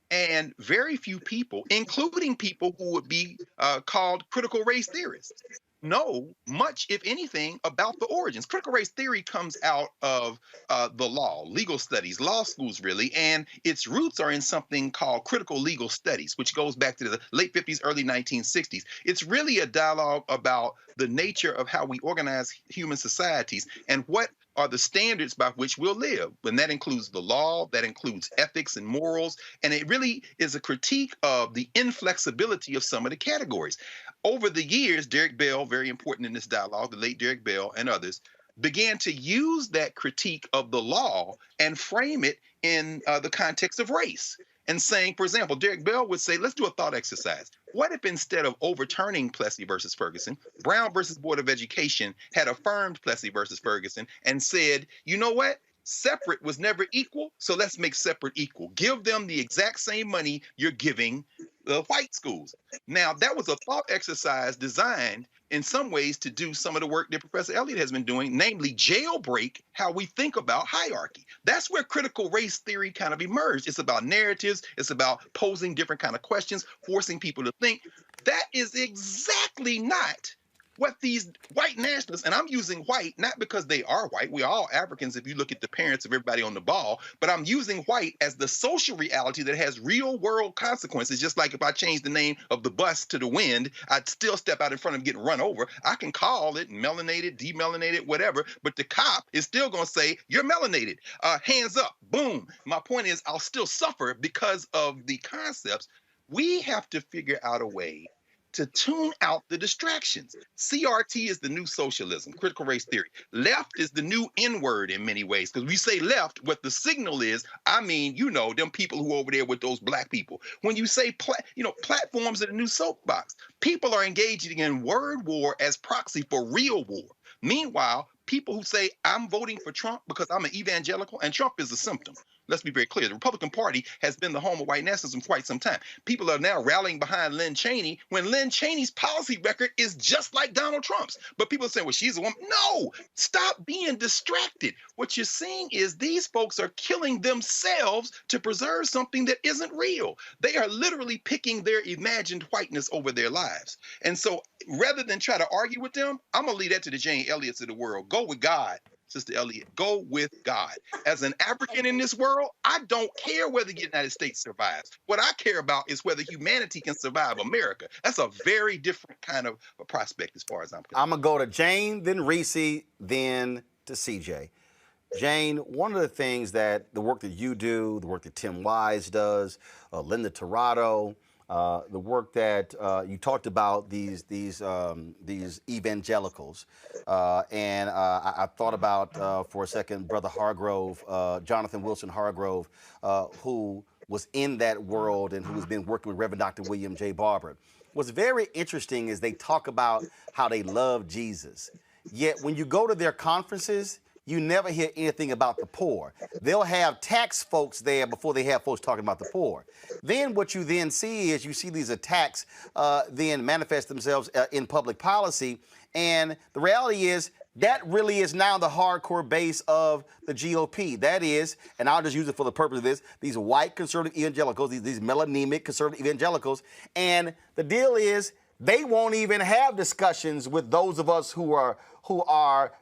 And very few people, including people who would be called critical race theorists, know much, if anything, about the origins. Critical race theory comes out of the law, legal studies, law schools, really, and its roots are in something called critical legal studies, which goes back to the late 50s, early 1960s. It's really a dialogue about the nature of how we organize human societies and what are the standards by which we'll live. And that includes the law, that includes ethics and morals, and it really is a critique of the inflexibility of some of the categories. Over the years, Derek Bell, very important in this dialogue, the late Derek Bell and others, began to use that critique of the law and frame it in the context of race. And saying, for example, Derek Bell would say, let's do a thought exercise. What if instead of overturning Plessy versus Ferguson, Brown versus Board of Education had affirmed Plessy versus Ferguson and said, you know what? Separate was never equal, so let's make separate equal. Give them the exact same money you're giving the white schools. Now, that was a thought exercise designed in some ways to do some of the work that Professor Elliott has been doing, namely jailbreak how we think about hierarchy. That's where critical race theory kind of emerged. It's about narratives. It's about posing different kind of questions, forcing people to think. That is exactly not what these white nationalists, and I'm using white not because they are white, we're all Africans if you look at the parents of everybody on the ball, but I'm using white as the social reality that has real world consequences. Just like if I change the name of the bus to the Wind, I'd still step out in front of getting run over. I can call it melanated, demelanated, whatever, but the cop is still going to say, you're melanated, hands up, boom. My point is I'll still suffer because of the concepts. We have to figure out a way to tune out the distractions. CRT is the new socialism, critical race theory. Left is the new N-word in many ways, because we say left, what the signal is, I mean, you know, them people who are over there with those black people. When you say, platforms are the new soapbox, people are engaging in word war as proxy for real war. Meanwhile, people who say, I'm voting for Trump because I'm an evangelical, and Trump is a symptom. Let's be very clear. The Republican Party has been the home of white nationalism for quite some time. People are now rallying behind Lynn Cheney when Lynn Cheney's policy record is just like Donald Trump's. But people are saying, well, she's a woman. No, stop being distracted. What you're seeing is these folks are killing themselves to preserve something that isn't real. They are literally picking their imagined whiteness over their lives. And so rather than try to argue with them, I'm going to leave that to the Jane Elliott's of the world. Go with God. Sister Elliott, go with God. As an African in this world, I don't care whether the United States survives. What I care about is whether humanity can survive America. That's a very different kind of a prospect as far as I'm concerned.
I'm going to go to Jane, then Reese, then to CJ. Jane, one of the things that the work that you do, the work that Tim Wise does, Linda Tirado, the work that you talked about these evangelicals, and I thought about for a second Brother Hargrove, Jonathan Wilson Hargrove, who was in that world and who has been working with Reverend Dr. William J. Barber. What's very interesting is they talk about how they love Jesus, yet when you go to their conferences, you never hear anything about the poor. They'll have tax folks there before they have folks talking about the poor. Then what you then see is you see these attacks then manifest themselves in public policy. And the reality is that really is now the hardcore base of the GOP. That is, and I'll just use it for the purpose of this, these white conservative evangelicals, these melanemic conservative evangelicals. And the deal is They won't even have discussions with those of us who are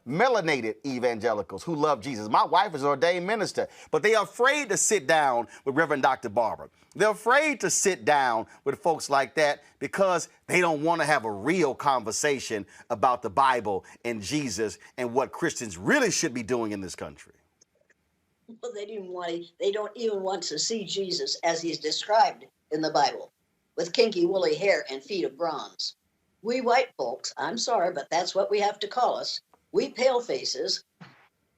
melanated evangelicals who love Jesus. My wife is an ordained minister, but they are afraid to sit down with Reverend Dr. Barber. They're afraid to sit down with folks like that because they don't want to have a real conversation about the Bible and Jesus and what Christians really should be doing in this country.
Well, they don't even want to see Jesus as he's described in the Bible, with kinky woolly hair and feet of bronze. We white folks, I'm sorry, but that's what we have to call us. We pale faces,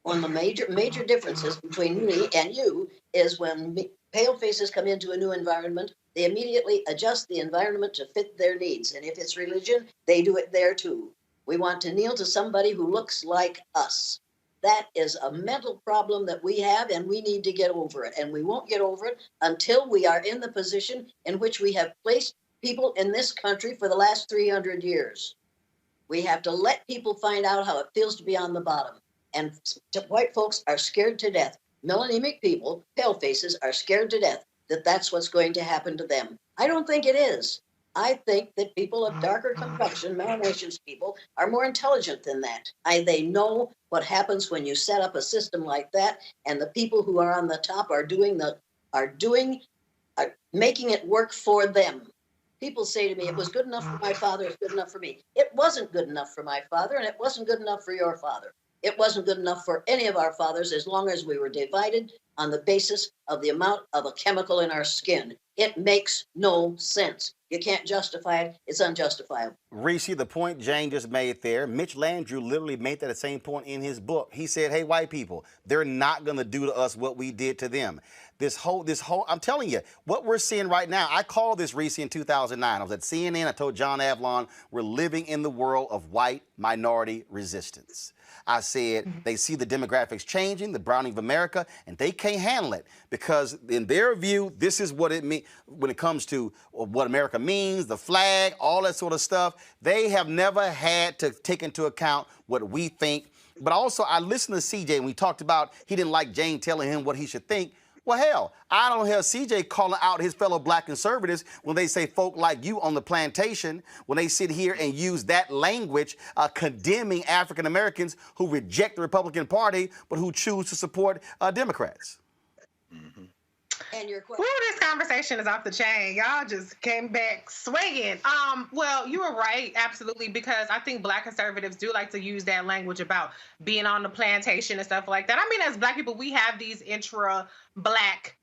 one of the major differences between me and you is when pale faces come into a new environment, they immediately adjust the environment to fit their needs. And if it's religion, they do it there too. We want to kneel to somebody who looks like us. That is a mental problem that we have, and we need to get over it. And we won't get over it until we are in the position in which we have placed people in this country for the last 300 years. We have to let people find out how it feels to be on the bottom. And white folks are scared to death. Melanemic people, pale faces, are scared to death that that's what's going to happen to them. I don't think it is. I think that people of darker complexion, melanations people, are more intelligent than that. They know what happens when you set up a system like that, and the people who are on the top are making it work for them. People say to me, it was good enough for my father, it's good enough for me. It wasn't good enough for my father, and it wasn't good enough for your father. It wasn't good enough for any of our fathers as long as we were divided on the basis of the amount of a chemical in our skin. It makes no sense. You can't justify it. It's unjustifiable.
Reese, the point Jane just made there, Mitch Landrieu literally made that same point in his book. He said, hey, white people, they're not going to do to us what we did to them. This whole, I'm telling you, what we're seeing right now, I called this, Reese, in 2009. I was at CNN. I told John Avlon, we're living in the world of white minority resistance. I said, they see the demographics changing, the browning of America, and they can't handle it because in their view, this is what it means when it comes to what America means, the flag, all that sort of stuff. They have never had to take into account what we think. But also, I listened to CJ when he talked about he didn't like Jane telling him what he should think. Well, hell, I don't hear CJ calling out his fellow black conservatives when they say folk like you on the plantation, when they sit here and use that language condemning African Americans who reject the Republican Party but who choose to support Democrats.
Mm-hmm. And your question.
Ooh, this conversation is off the chain. Y'all just came back swinging. Well, you were right, absolutely, because I think black conservatives do like to use that language about being on the plantation and stuff like that. I mean, as black people, we have these intra-black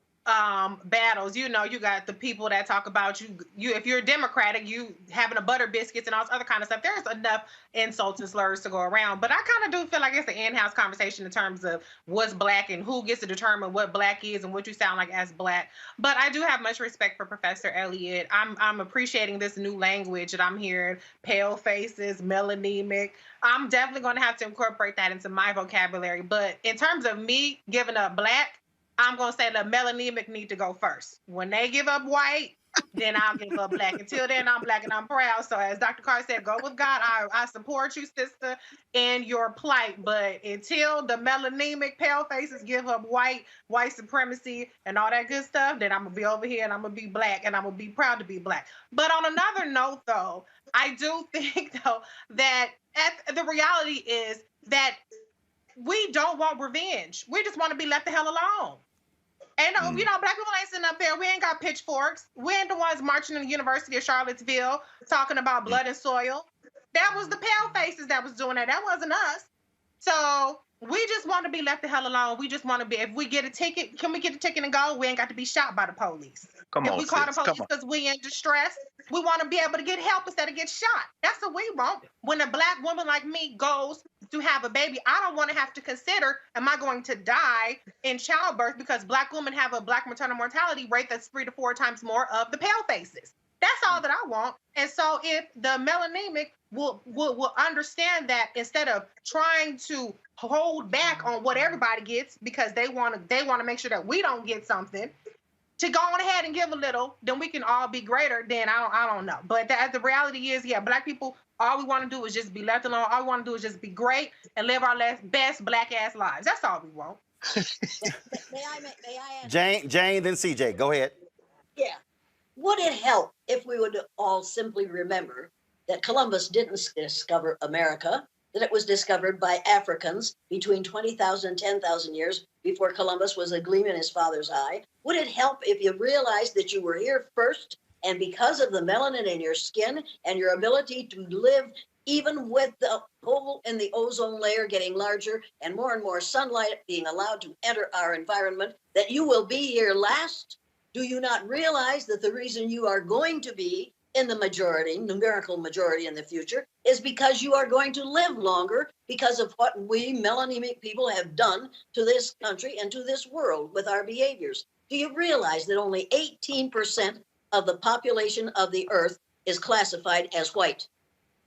battles. You know, you got the people that talk about you if you're Democratic, you having a butter biscuits and all this other kind of stuff. There's enough insults and slurs to go around. But I kind of do feel like it's an in-house conversation in terms of what's black and who gets to determine what black is and what you sound like as black. But I do have much respect for Professor Elliott. I'm appreciating this new language that I'm hearing, pale faces, melanemic. I'm definitely going to have to incorporate that into my vocabulary. But in terms of me giving up black, I'm going to say the melanemic need to go first. When they give up white, then I'll give up black. Until then, I'm black and I'm proud. So as Dr. Carr said, go with God. I support you, sister, in your plight. But until the melanemic pale faces give up white supremacy and all that good stuff, then I'm going to be over here and I'm going to be black and I'm going to be proud to be black. But on another note, though, I do think, though, that the reality is that we don't want revenge. We just want to be left the hell alone. And, you know, black people ain't sitting up there. We ain't got pitchforks. We ain't the ones marching in the University of Charlottesville talking about blood and soil. That was the pale faces that was doing that. That wasn't us. So we just want to be left the hell alone. We just want to be, if we get a ticket, can we get a ticket and go? We ain't got to be shot by the police. If we call the police because we in distress, we want to be able to get help instead of get shot. That's what we want. When a black woman like me goes to have a baby, I don't want to have to consider, am I going to die in childbirth because black women have a black maternal mortality rate that's 3 to 4 times more of the pale faces. That's all that I want. And so if the melanemic will understand that instead of trying to hold back on what everybody gets because they want to make sure that we don't get something, to go on ahead and give a little, then we can all be greater. Then I don't know. But the reality is, yeah, black people, all we want to do is just be left alone. All we want to do is just be great and live our best black ass lives. That's all we want.
May I ask?
Jane, then CJ. Go ahead.
Yeah. Would it help if we would all simply remember that Columbus didn't discover America, that it was discovered by Africans between 20,000 and 10,000 years before Columbus was a gleam in his father's eye? Would it help if you realized that you were here first, and because of the melanin in your skin and your ability to live even with the hole in the ozone layer getting larger and more sunlight being allowed to enter our environment, that you will be here last? Do you not realize that the reason you are going to be in the majority, numerical majority in the future, is because you are going to live longer because of what we melanemic people have done to this country and to this world with our behaviors? Do you realize that only 18% of the population of the earth is classified as white?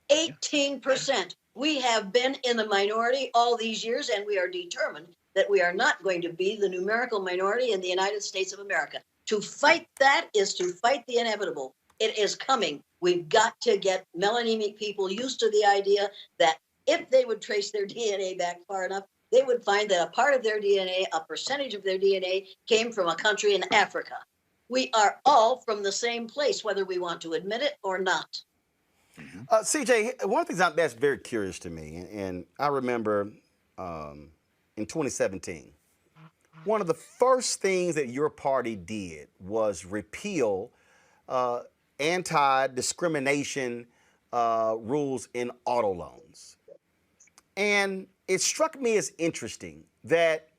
18%. We have been in the minority all these years, and we are determined that we are not going to be the numerical minority in the United States of America. To fight that is to fight the inevitable. It is coming. We've got to get melanemic people used to the idea that if they would trace their DNA back far enough, they would find that a part of their DNA, a percentage of their DNA, came from a country in Africa. We are all from the same place, whether we want to admit it or not.
CJ, one of the things that's very curious to me, and I remember in 2017, one of the first things that your party did was repeal anti-discrimination rules in auto loans. And it struck me as interesting that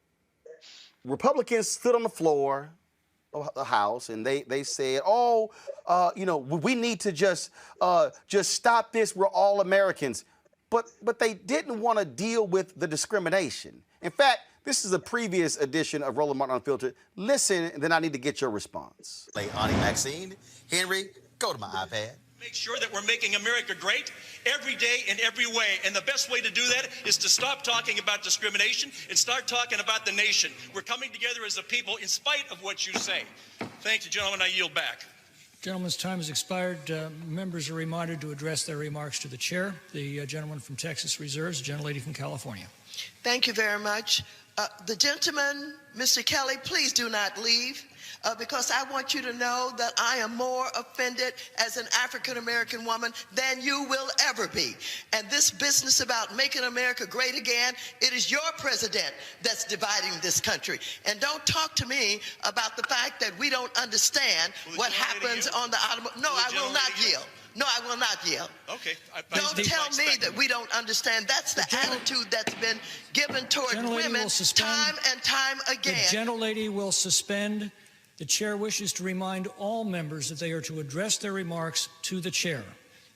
Republicans stood on the floor of the House and they said, we need to just stop this. We're all Americans. But they didn't want to deal with the discrimination. In fact, this is a previous edition of Roland Martin Unfiltered. Listen, and then I need to get your response.
Hey, Auntie Maxine, Henry, go to my iPad.
Make sure that we're making America great every day in every way. And the best way to do that is to stop talking about discrimination and start talking about the nation. We're coming together as a people in spite of what you say. Thank you, gentlemen. I yield back.
Gentleman's time has expired. Members are reminded to address their remarks to the chair. The gentleman from Texas reserves, the gentlelady from California.
Thank you very much. The gentleman, Mr. Kelly, please do not leave. Because I want you to know that I am more offended as an African-American woman than you will ever be. And this business about making America great again, it is your president that's dividing this country. And don't talk to me about the fact that we don't understand what happens on the automobile. No, I will not yield. No, I will not yield.
Okay.
Don't tell me that we don't understand. That's the attitude that's been given toward women time and time again.
The gentlelady will suspend. The chair wishes to remind all members that they are to address their remarks to the chair.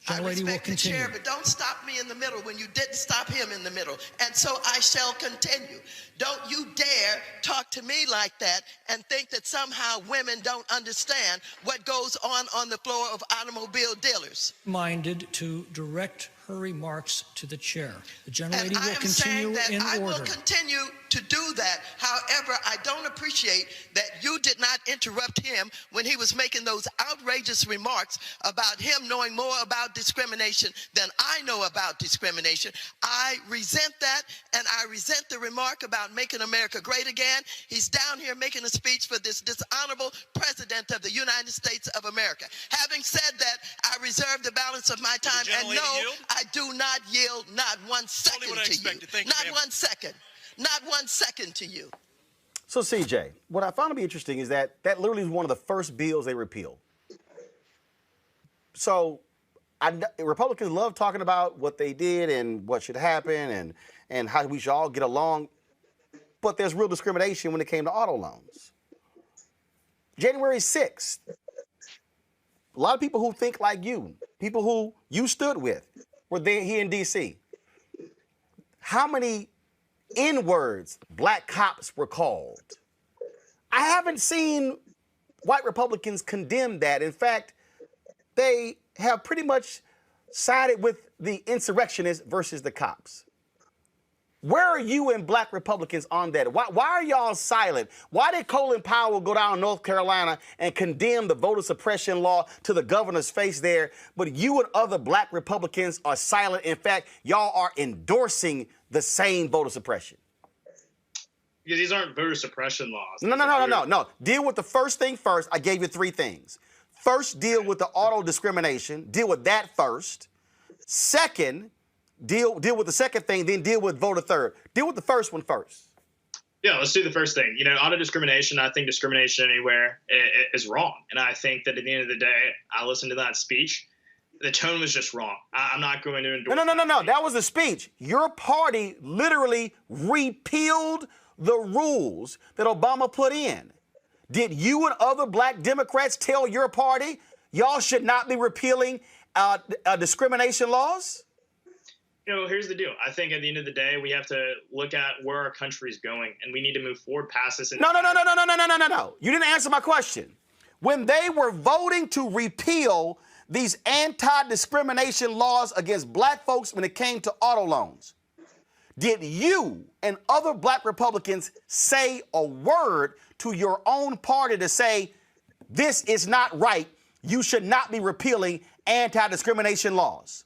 Gentlelady will continue.
The chair, but don't stop me in the middle when you didn't stop him in the middle. And so I shall continue. Don't you dare talk to me like that and think that somehow women don't understand what goes on the floor of automobile dealers.
Minded to direct her remarks to the chair. The gentlelady will continue in order.
I will continue to do that. However, I don't appreciate that you did not interrupt him when he was making those outrageous remarks about him knowing more about discrimination than I know about discrimination. I resent that, and I resent the remark about making America great again. He's down here making a speech for this dishonorable president of the United States of America. Having said that, I reserve the balance of my time, and no, I do not yield not 1 second to you. Not 1 second. Not 1 second to you.
So, CJ, what I found to be interesting is that literally is one of the first bills they repealed. So, Republicans love talking about what they did and what should happen and how we should all get along. But there's real discrimination when it came to auto loans. January 6th, a lot of people who think like you, people who you stood with, were there here in D.C. How many N-words black cops were called? I haven't seen white Republicans condemn that. In fact, they have pretty much sided with the insurrectionists versus the cops. Where are you and black Republicans on that? Why are y'all silent? Why did Colin Powell go down to North Carolina and condemn the voter suppression law to the governor's face there, but you and other black Republicans are silent? In fact, y'all are endorsing the same voter suppression.
Because these aren't voter suppression laws.
No. Deal with the first thing first. I gave you 3 things. First, deal with the auto discrimination. Deal with that first. Second, deal with the second thing, then deal with voter third. Deal with the first one first.
Yeah, let's do the first thing. Auto discrimination, I think discrimination anywhere is wrong. And I think that at the end of the day, I listened to that speech. The tone was just wrong. I'm not going to endorse
No. That was the speech. Your party literally repealed the rules that Obama put in. Did you and other black Democrats tell your party y'all should not be repealing discrimination laws?
Here's the deal. I think at the end of the day, we have to look at where our country is going, and we need to move forward past this.
No. You didn't answer my question. When they were voting to repeal these anti-discrimination laws against black folks when it came to auto loans, did you and other black Republicans say a word to your own party to say, this is not right, you should not be repealing anti-discrimination laws?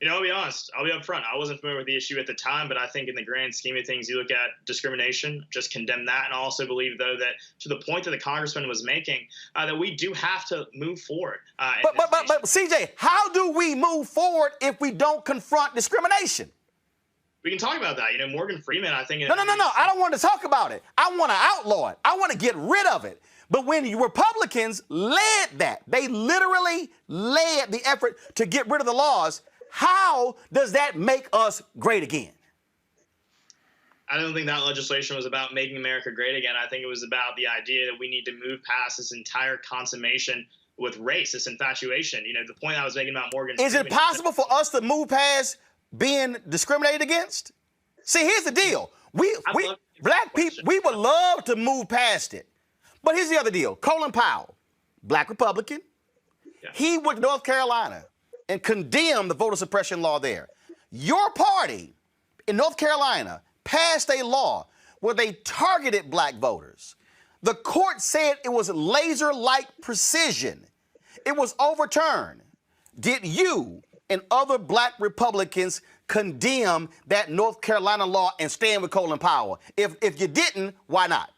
I'll be honest. I'll be upfront. I wasn't familiar with the issue at the time, but I think in the grand scheme of things, you look at discrimination, just condemn that. And I also believe, though, that to the point that the congressman was making, that we do have to move forward.
But CJ, how do we move forward if we don't confront discrimination?
We can talk about that. Morgan Freeman, I think.
No. I don't want to talk about it. I want to outlaw it. I want to get rid of it. But when Republicans led that, they literally led the effort to get rid of the laws. How does that make us great again?
I don't think that legislation was about making America great again. I think it was about the idea that we need to move past this entire consummation with race, this infatuation. The point I was making about Morgan Freeman.
Is it possible for us to move past being discriminated against? See, here's the deal. We black people, we would love to move past it. But here's the other deal. Colin Powell, black Republican, he went to North Carolina and condemned the voter suppression law there. Your party in North Carolina passed a law where they targeted black voters. The court said it was laser-like precision. It was overturned. Did you and other black Republicans condemn that North Carolina law and stand with Colin Powell? If you didn't, why not?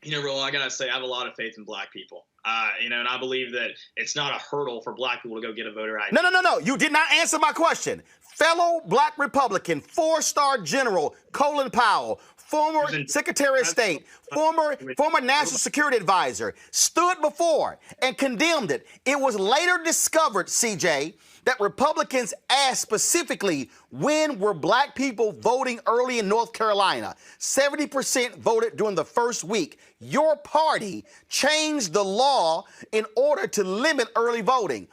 Roland, I gotta say, I have a lot of faith in black people. And I believe that it's not a hurdle for black people to go get a voter ID.
No. You did not answer my question. Fellow black Republican, 4-star general Colin Powell, former Secretary of State, former National Security Advisor, stood before and condemned it. It was later discovered, CJ, that Republicans asked specifically when were black people voting early in North Carolina. 70% voted during the first week. Your party changed the law in order to limit early voting.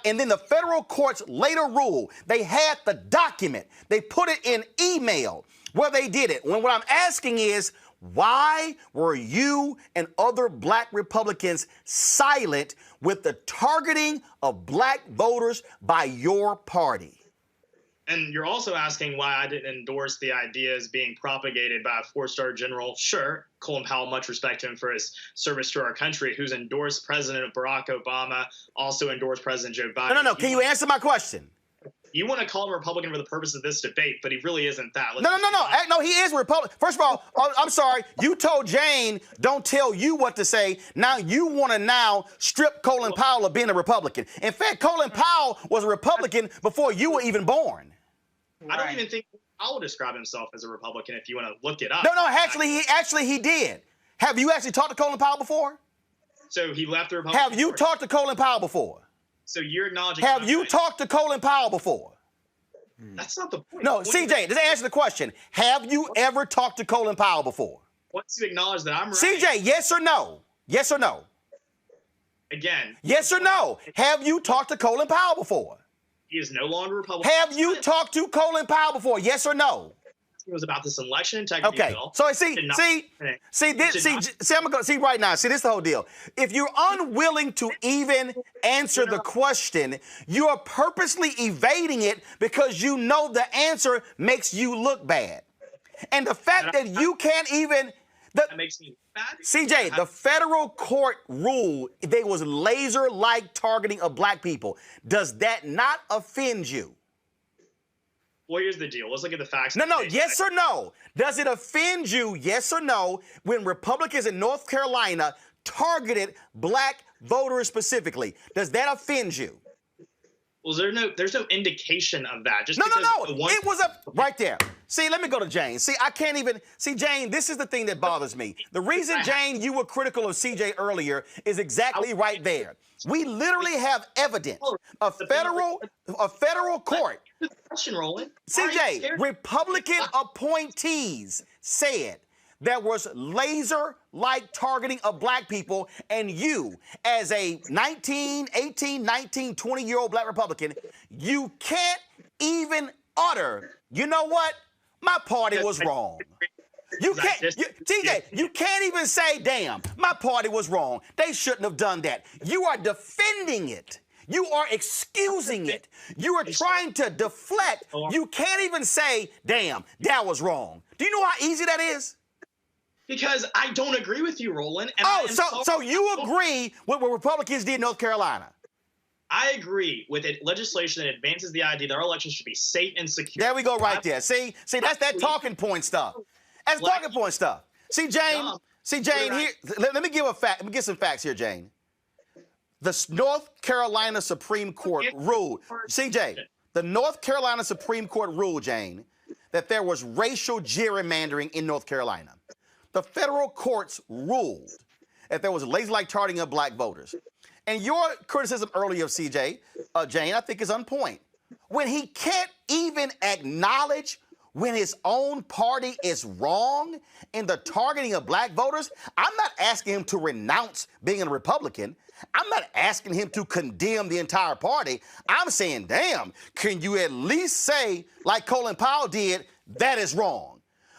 And then the federal courts later ruled they had the document. They put it in email where they did it. When what I'm asking is, why were you and other black Republicans silent with the targeting of black voters by your party?
And you're also asking why I didn't endorse the ideas being propagated by a 4-star general. Sure, Colin Powell, much respect to him for his service to our country, who's endorsed President Barack Obama, also endorsed President Joe Biden.
No. Can you answer my question?
You want to call him a Republican for the purpose of this debate, but he really isn't that.
No, he is a Republican. First of all, I'm sorry. You told Jane, don't tell you what to say. Now you want to strip Colin Powell of being a Republican. In fact, Colin Powell was a Republican before you were even born.
I don't even think Powell described himself as a Republican if you want to look it up.
No, actually he did. Have you actually talked to Colin Powell before?
So he left the Republican
Have you talked to Colin Powell before?
So you're acknowledging.
Have you talked to Colin Powell before?
That's not the point.
No, CJ, just answer the question. Have you ever talked to Colin Powell before?
Once you acknowledge that I'm right.
CJ, yes or no? Yes or no?
Again.
Yes or no? Have you talked to Colin Powell before?
He is no longer Republican.
Have you talked to Colin Powell before? Yes or no?
It was about this election integrity bill.
So see, I'm gonna see right now. See, this is the whole deal. If you're unwilling to even answer the question, you are purposely evading it because you know the answer makes you look bad. And the fact that you can't even
that makes me bad.
CJ, the federal court ruled there was laser-like targeting of black people. Does that not offend you?
Well, here's the deal. Let's look at the facts.
No, yes or no? Does it offend you, yes or no, when Republicans in North Carolina targeted black voters specifically? Does that offend you?
Well, there's no indication of that. Just
no. It was right there. See, let me go to Jane. See, I can't even see Jane. This is the thing that bothers me. The reason, Jane, you were critical of CJ earlier is exactly right there. We literally have evidence. A federal court.
Question, Roland.
CJ, Republican appointees said there was laser-like targeting of black people, and you, as a 18, 19, 20-year-old black Republican, you can't even utter, you know what? My party was wrong. You can't, TJ, you can't even say, damn, my party was wrong. They shouldn't have done that. You are defending it. You are excusing it. You are trying to deflect. You can't even say, damn, that was wrong. Do you know how easy that is?
Because I don't agree with you, Roland. And
so you agree with what Republicans did in North Carolina?
I agree with legislation that advances the idea that our elections should be safe and secure.
There we go right there. See, that's that talking point stuff. That's talking point stuff. See, Jane, here, let me give a fact. Let me get some facts here, Jane. The North Carolina Supreme Court ruled, CJ, the North Carolina Supreme Court ruled, Jane, that there was racial gerrymandering in North Carolina. The federal courts ruled that there was laser-like targeting of black voters. And your criticism earlier of CJ, Jane, I think is on point. When he can't even acknowledge when his own party is wrong in the targeting of black voters, I'm not asking him to renounce being a Republican. I'm not asking him to condemn the entire party. I'm saying, damn, can you at least say, like Colin Powell did, that is wrong?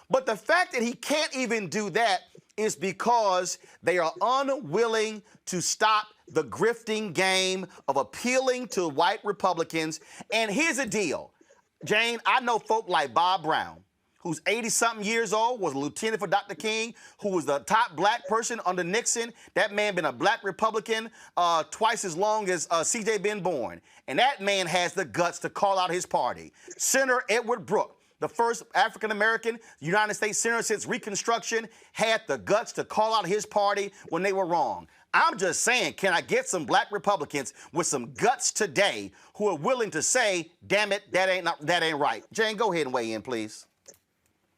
But the fact that he can't even do that is because they are unwilling to stop the grifting game of appealing to white Republicans. And here's the deal. Jane, I know folk like Bob Brown, who's 80-something years old, was a lieutenant for Dr. King, who was the top black person under Nixon. That man been a black Republican twice as long as CJ been born. And that man has the guts to call out his party. Senator Edward Brooke, the first African-American United States senator since Reconstruction, had the guts to call out his party when they were wrong. I'm just saying, can I get some black Republicans with some guts today who are willing to say, damn it, that ain't right? Jane, go ahead and weigh in, please.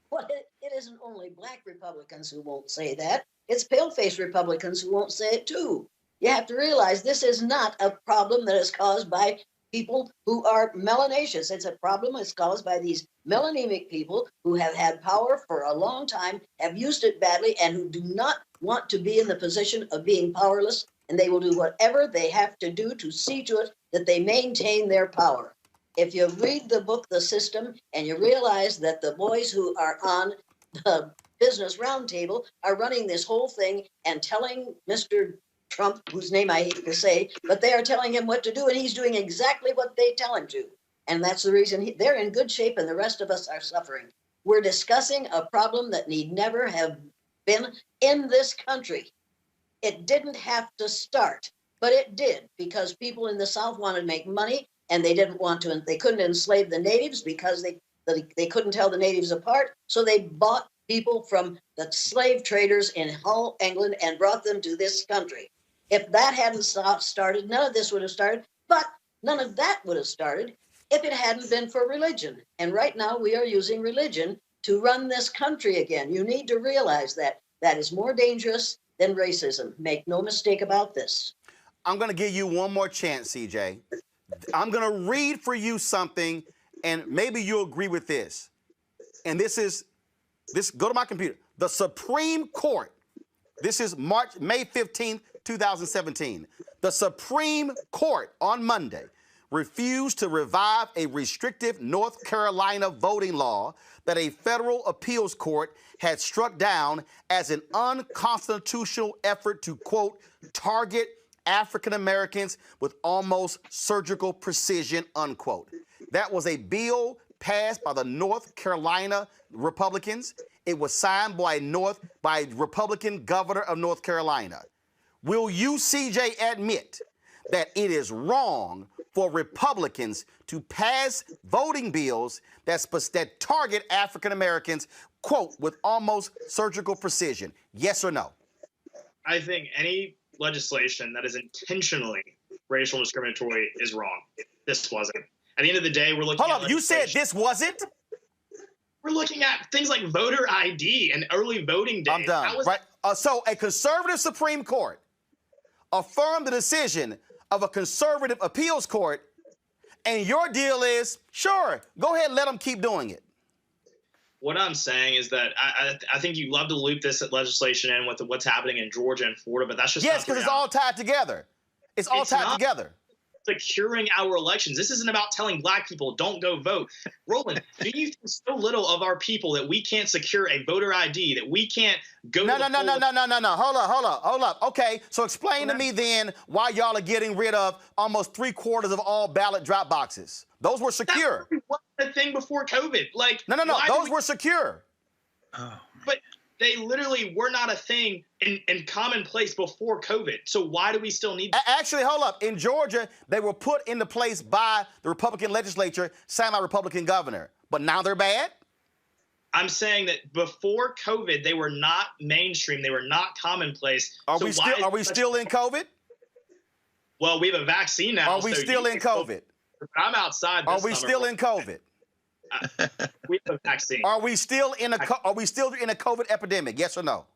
Well, it isn't only black Republicans who won't say that. It's pale-faced Republicans who won't say it, too. You have to realize this is not a problem that is caused by people who are melanaceous. It's a problem that's caused by these melanemic people who have had power for a long time, have used it badly, and who do not want to be in the position of being powerless, and they will do whatever they have to do to see to it that they maintain their power. If you read the book, The System, and you realize that the boys who are on the Business Roundtable are running this whole thing and telling Mr. Trump, whose name I hate to say, but they are telling him what to do, and he's doing exactly what they tell him to. And that's the reason they're in good shape and the rest of us are suffering. We're discussing a problem that need never have been in this country. It didn't have to start, but it did, because people in the South wanted to make money, and they didn't want to, and they couldn't enslave the natives because they couldn't tell the natives apart, so they bought people from the slave traders in Hull, England, and brought them to this country. If that hadn't started, none of this would have started, but none of that would have started if it hadn't been for religion. And right now we are using religion to run this country again. You need to realize that that is more dangerous than racism. Make no mistake about this.
I'm going to give you one more chance, CJ. I'm going to read for you something, and maybe you'll agree with this. And this, go to my computer. The Supreme Court, this is May 15th, 2017. The Supreme Court on Monday refused to revive a restrictive North Carolina voting law that a federal appeals court had struck down as an unconstitutional effort to, quote, target African Americans with almost surgical precision, unquote. That was a bill passed by the North Carolina Republicans. It was signed by Republican governor of North Carolina. Will you, CJ, admit that it is wrong for Republicans to pass voting bills that target African Americans, quote, with almost surgical precision? Yes or no?
I think any legislation that is intentionally racial discriminatory is wrong. this wasn't. At the end of the day, we're looking
Hold up, you said this wasn't?
We're looking at things like voter ID and early voting days.
I'm done. Right. So a conservative Supreme Court affirmed the decision of a conservative appeals court, and your deal is, sure, go ahead and let them keep doing it.
What I'm saying is that I think you love to loop this legislation in with what's happening in Georgia and Florida, but that's just
yes, because it's all tied together. It's all tied together.
Securing our elections. This isn't about telling black people don't go vote. Roland, do you think so little of our people that we can't secure a voter ID, that we can't go
No.
to the
No. Hold up. Okay, so explain to me then why y'all are getting rid of almost 3/4 of all ballot drop boxes. Those were secure.
That was the thing before COVID. Like
No. Those were secure.
But they literally were not a thing in commonplace before COVID. So why do we still need them?
Actually, hold up. In Georgia, they were put into place by the Republican legislature, signed by Republican governor. But now they're bad?
I'm saying that before COVID, they were not mainstream. They were not commonplace.
Are we still in COVID?
Well, we have a vaccine now.
Are we still in COVID?
I'm outside this
Are we still in COVID?
We have a vaccine.
Are we still in a COVID epidemic? Yes or no?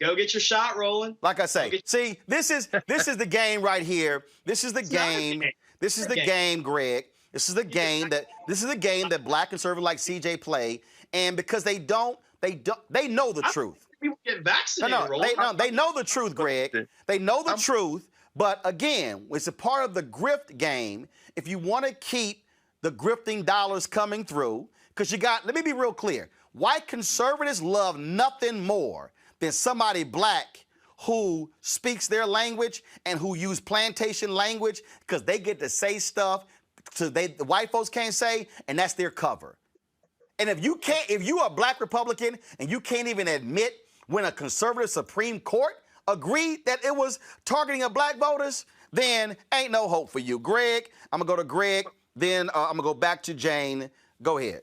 Go get your shot, Roland.
Like I say, see, this is the game right here. This is the game. This is the game, Greg. This is the game that black conservatives like CJ play, and because they know the truth.
People get vaccinated.
They know the truth, Greg. They know the truth. But again, it's a part of the grift game. If you want to keep the grifting dollars coming through, because let me be real clear. White conservatives love nothing more than somebody black who speaks their language and who use plantation language, because they get to say stuff the white folks can't say, and that's their cover. And if you are a black Republican and you can't even admit when a conservative Supreme Court agreed that it was targeting of black voters, then ain't no hope for you. Greg, I'm gonna go to Greg. Then I'm going to go back to Jane. Go ahead.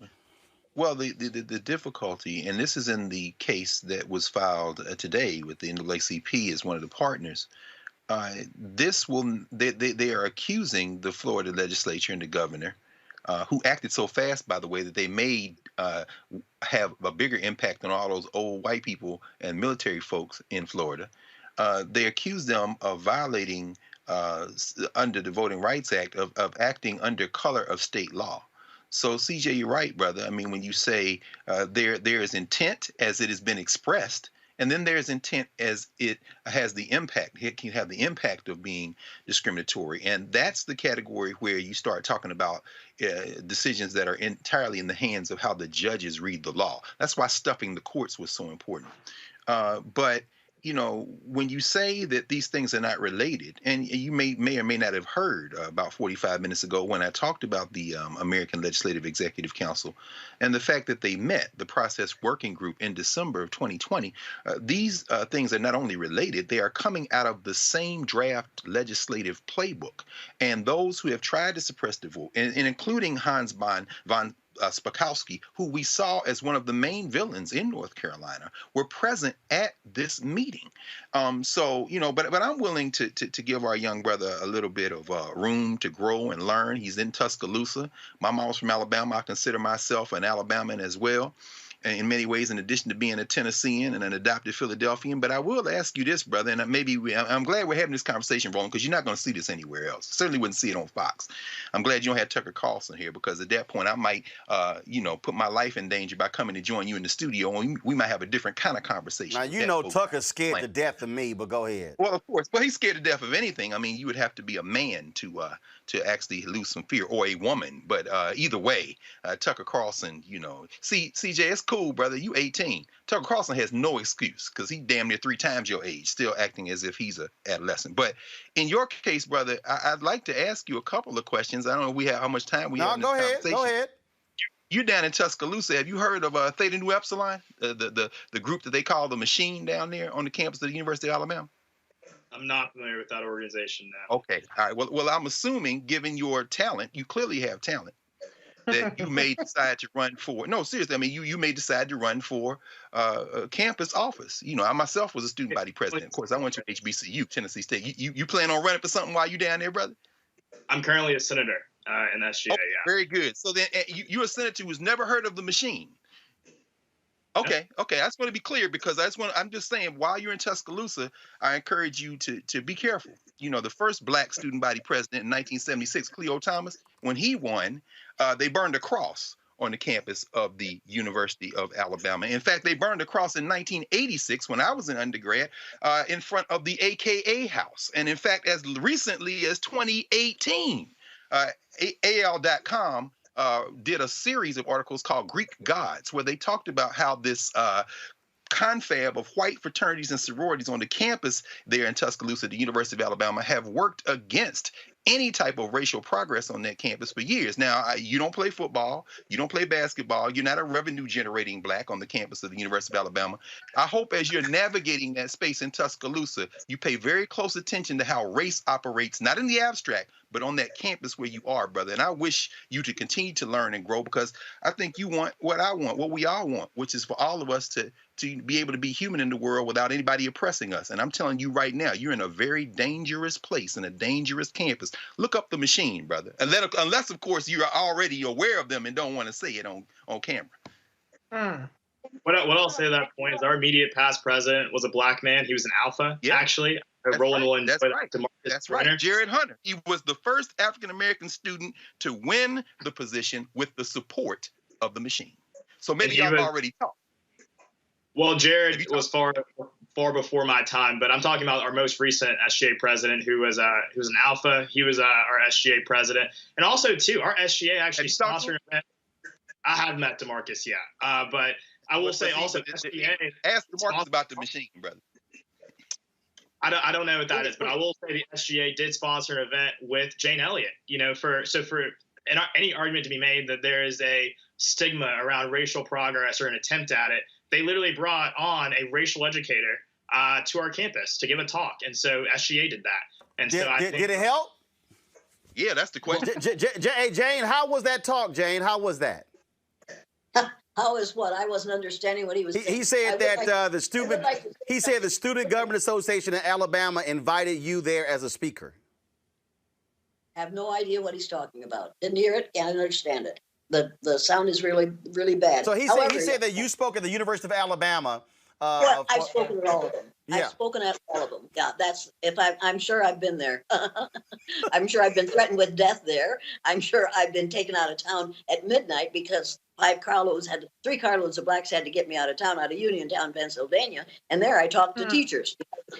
Well, the difficulty, and this is in the case that was filed today with the NAACP as one of the partners, they are accusing the Florida legislature and the governor, who acted so fast, by the way, that they may have a bigger impact on all those old white people and military folks in Florida. They accuse them of violating under the Voting Rights Act of acting under color of state law. So, CJ, you're right, brother. I mean, when you say there is intent as it has been expressed, and then there's intent as it has the impact. It can have the impact of being discriminatory. And that's the category where you start talking about decisions that are entirely in the hands of how the judges read the law. That's why stuffing the courts was so important. But you know, when you say that these things are not related, and you may or may not have heard about 45 minutes ago when I talked about the American Legislative Executive Council and the fact that they met, the process working group, in December of 2020, these things are not only related, they are coming out of the same draft legislative playbook. And those who have tried to suppress the vote, and including Hans von Spakovsky, who we saw as one of the main villains in North Carolina, were present at this meeting. So, you know, but I'm willing to give our young brother a little bit of room to grow and learn. He's in Tuscaloosa. My mom's from Alabama. I consider myself an Alabaman as well, in many ways, in addition to being a Tennessean and an adopted Philadelphian. But I will ask you this, brother, and I'm glad we're having this conversation, Roland, because you're not going to see this anywhere else. Certainly wouldn't see it on Fox. I'm glad you don't have Tucker Carlson here, because at that point I might, put my life in danger by coming to join you in the studio, and we might have a different kind of conversation.
Now, you know Tucker's scared to death of me, but go ahead.
Well, of course. Well, he's scared to death of anything. I mean, you would have to be a man to actually lose some fear, or a woman. But either way, Tucker Carlson, you know. See, CJ, it's cool, brother. You 18. Tucker Carlson has no excuse, because he damn near 3 times your age, still acting as if he's an adolescent. But in your case, brother, I'd like to ask you a couple of questions. I don't know how much time we have in this conversation.
Go ahead.
You're down in Tuscaloosa. Have you heard of Theta Nu Epsilon, the group that they call the Machine down there on the campus of the University of Alabama?
I'm not familiar with that organization now.
Okay. All right. Well, I'm assuming, given your talent, you clearly have talent, that you may decide to run for. No, seriously. I mean, you may decide to run for a campus office. You know, I myself was a student body president. Of course, I went to HBCU, Tennessee State. You plan on running for something while you down there, brother?
I'm currently a senator. in SGA.
Oh, very good. So then you're a senator who's never heard of the machine. Okay, okay. I just want to be clear because I'm just saying while you're in Tuscaloosa, I encourage you to be careful. You know, the first black student body president in 1976, Cleo Thomas, when he won, they burned a cross on the campus of the University of Alabama. In fact, they burned a cross in 1986 when I was an undergrad in front of the AKA house. And in fact, as recently as 2018, AL.com did a series of articles called Greek Gods, where they talked about how this confab of white fraternities and sororities on the campus there in Tuscaloosa, the University of Alabama, have worked against any type of racial progress on that campus for years. Now, you don't play football, you don't play basketball, you're not a revenue-generating black on the campus of the University of Alabama. I hope as you're navigating that space in Tuscaloosa, you pay very close attention to how race operates, not in the abstract, but on that campus where you are, brother. And I wish you to continue to learn and grow because I think you want what I want, what we all want, which is for all of us to be able to be human in the world without anybody oppressing us. And I'm telling you right now, you're in a very dangerous place, in a dangerous campus. Look up the machine, brother. Unless, of course, you're already aware of them and don't want to say it on camera.
What I'll say at that point is our immediate past president was a black man. He was an alpha, actually. Roland will enjoy that.
That's right. Jared Hunter. He was the first African-American student to win the position with the support of the machine. So maybe y'all already talked.
Well, Jared was far before my time, but I'm talking about our most recent SGA president, who was an alpha. He was our SGA president, and also too, our SGA actually sponsored an event. I haven't met DeMarcus yet, but I will say also SGA.
Ask DeMarcus about the machine, brother.
I don't know what that is, but I will say the SGA did sponsor an event with Jane Elliott. You know, for any argument to be made that there is a stigma around racial progress or an attempt at it, they literally brought on a racial educator to our campus to give a talk, and so SGA did that. And
did it help?
Yeah, that's the question.
Jane, how was that talk? Jane, how was that?
How is what? I wasn't understanding what he was saying.
He said that the Student Government Association in Alabama invited you there as a speaker.
I have no idea what he's talking about. Didn't hear it, can't understand it. The sound is really, really bad.
So he said that you spoke at the University of Alabama.
Well, I've spoken at all of them. Yeah. I've spoken at all of them. Yeah, I'm sure I've been there. I'm sure I've been threatened with death there. I'm sure I've been taken out of town at midnight because 3 carloads of blacks had to get me out of town, out of Uniontown, Pennsylvania. And there I talked to teachers,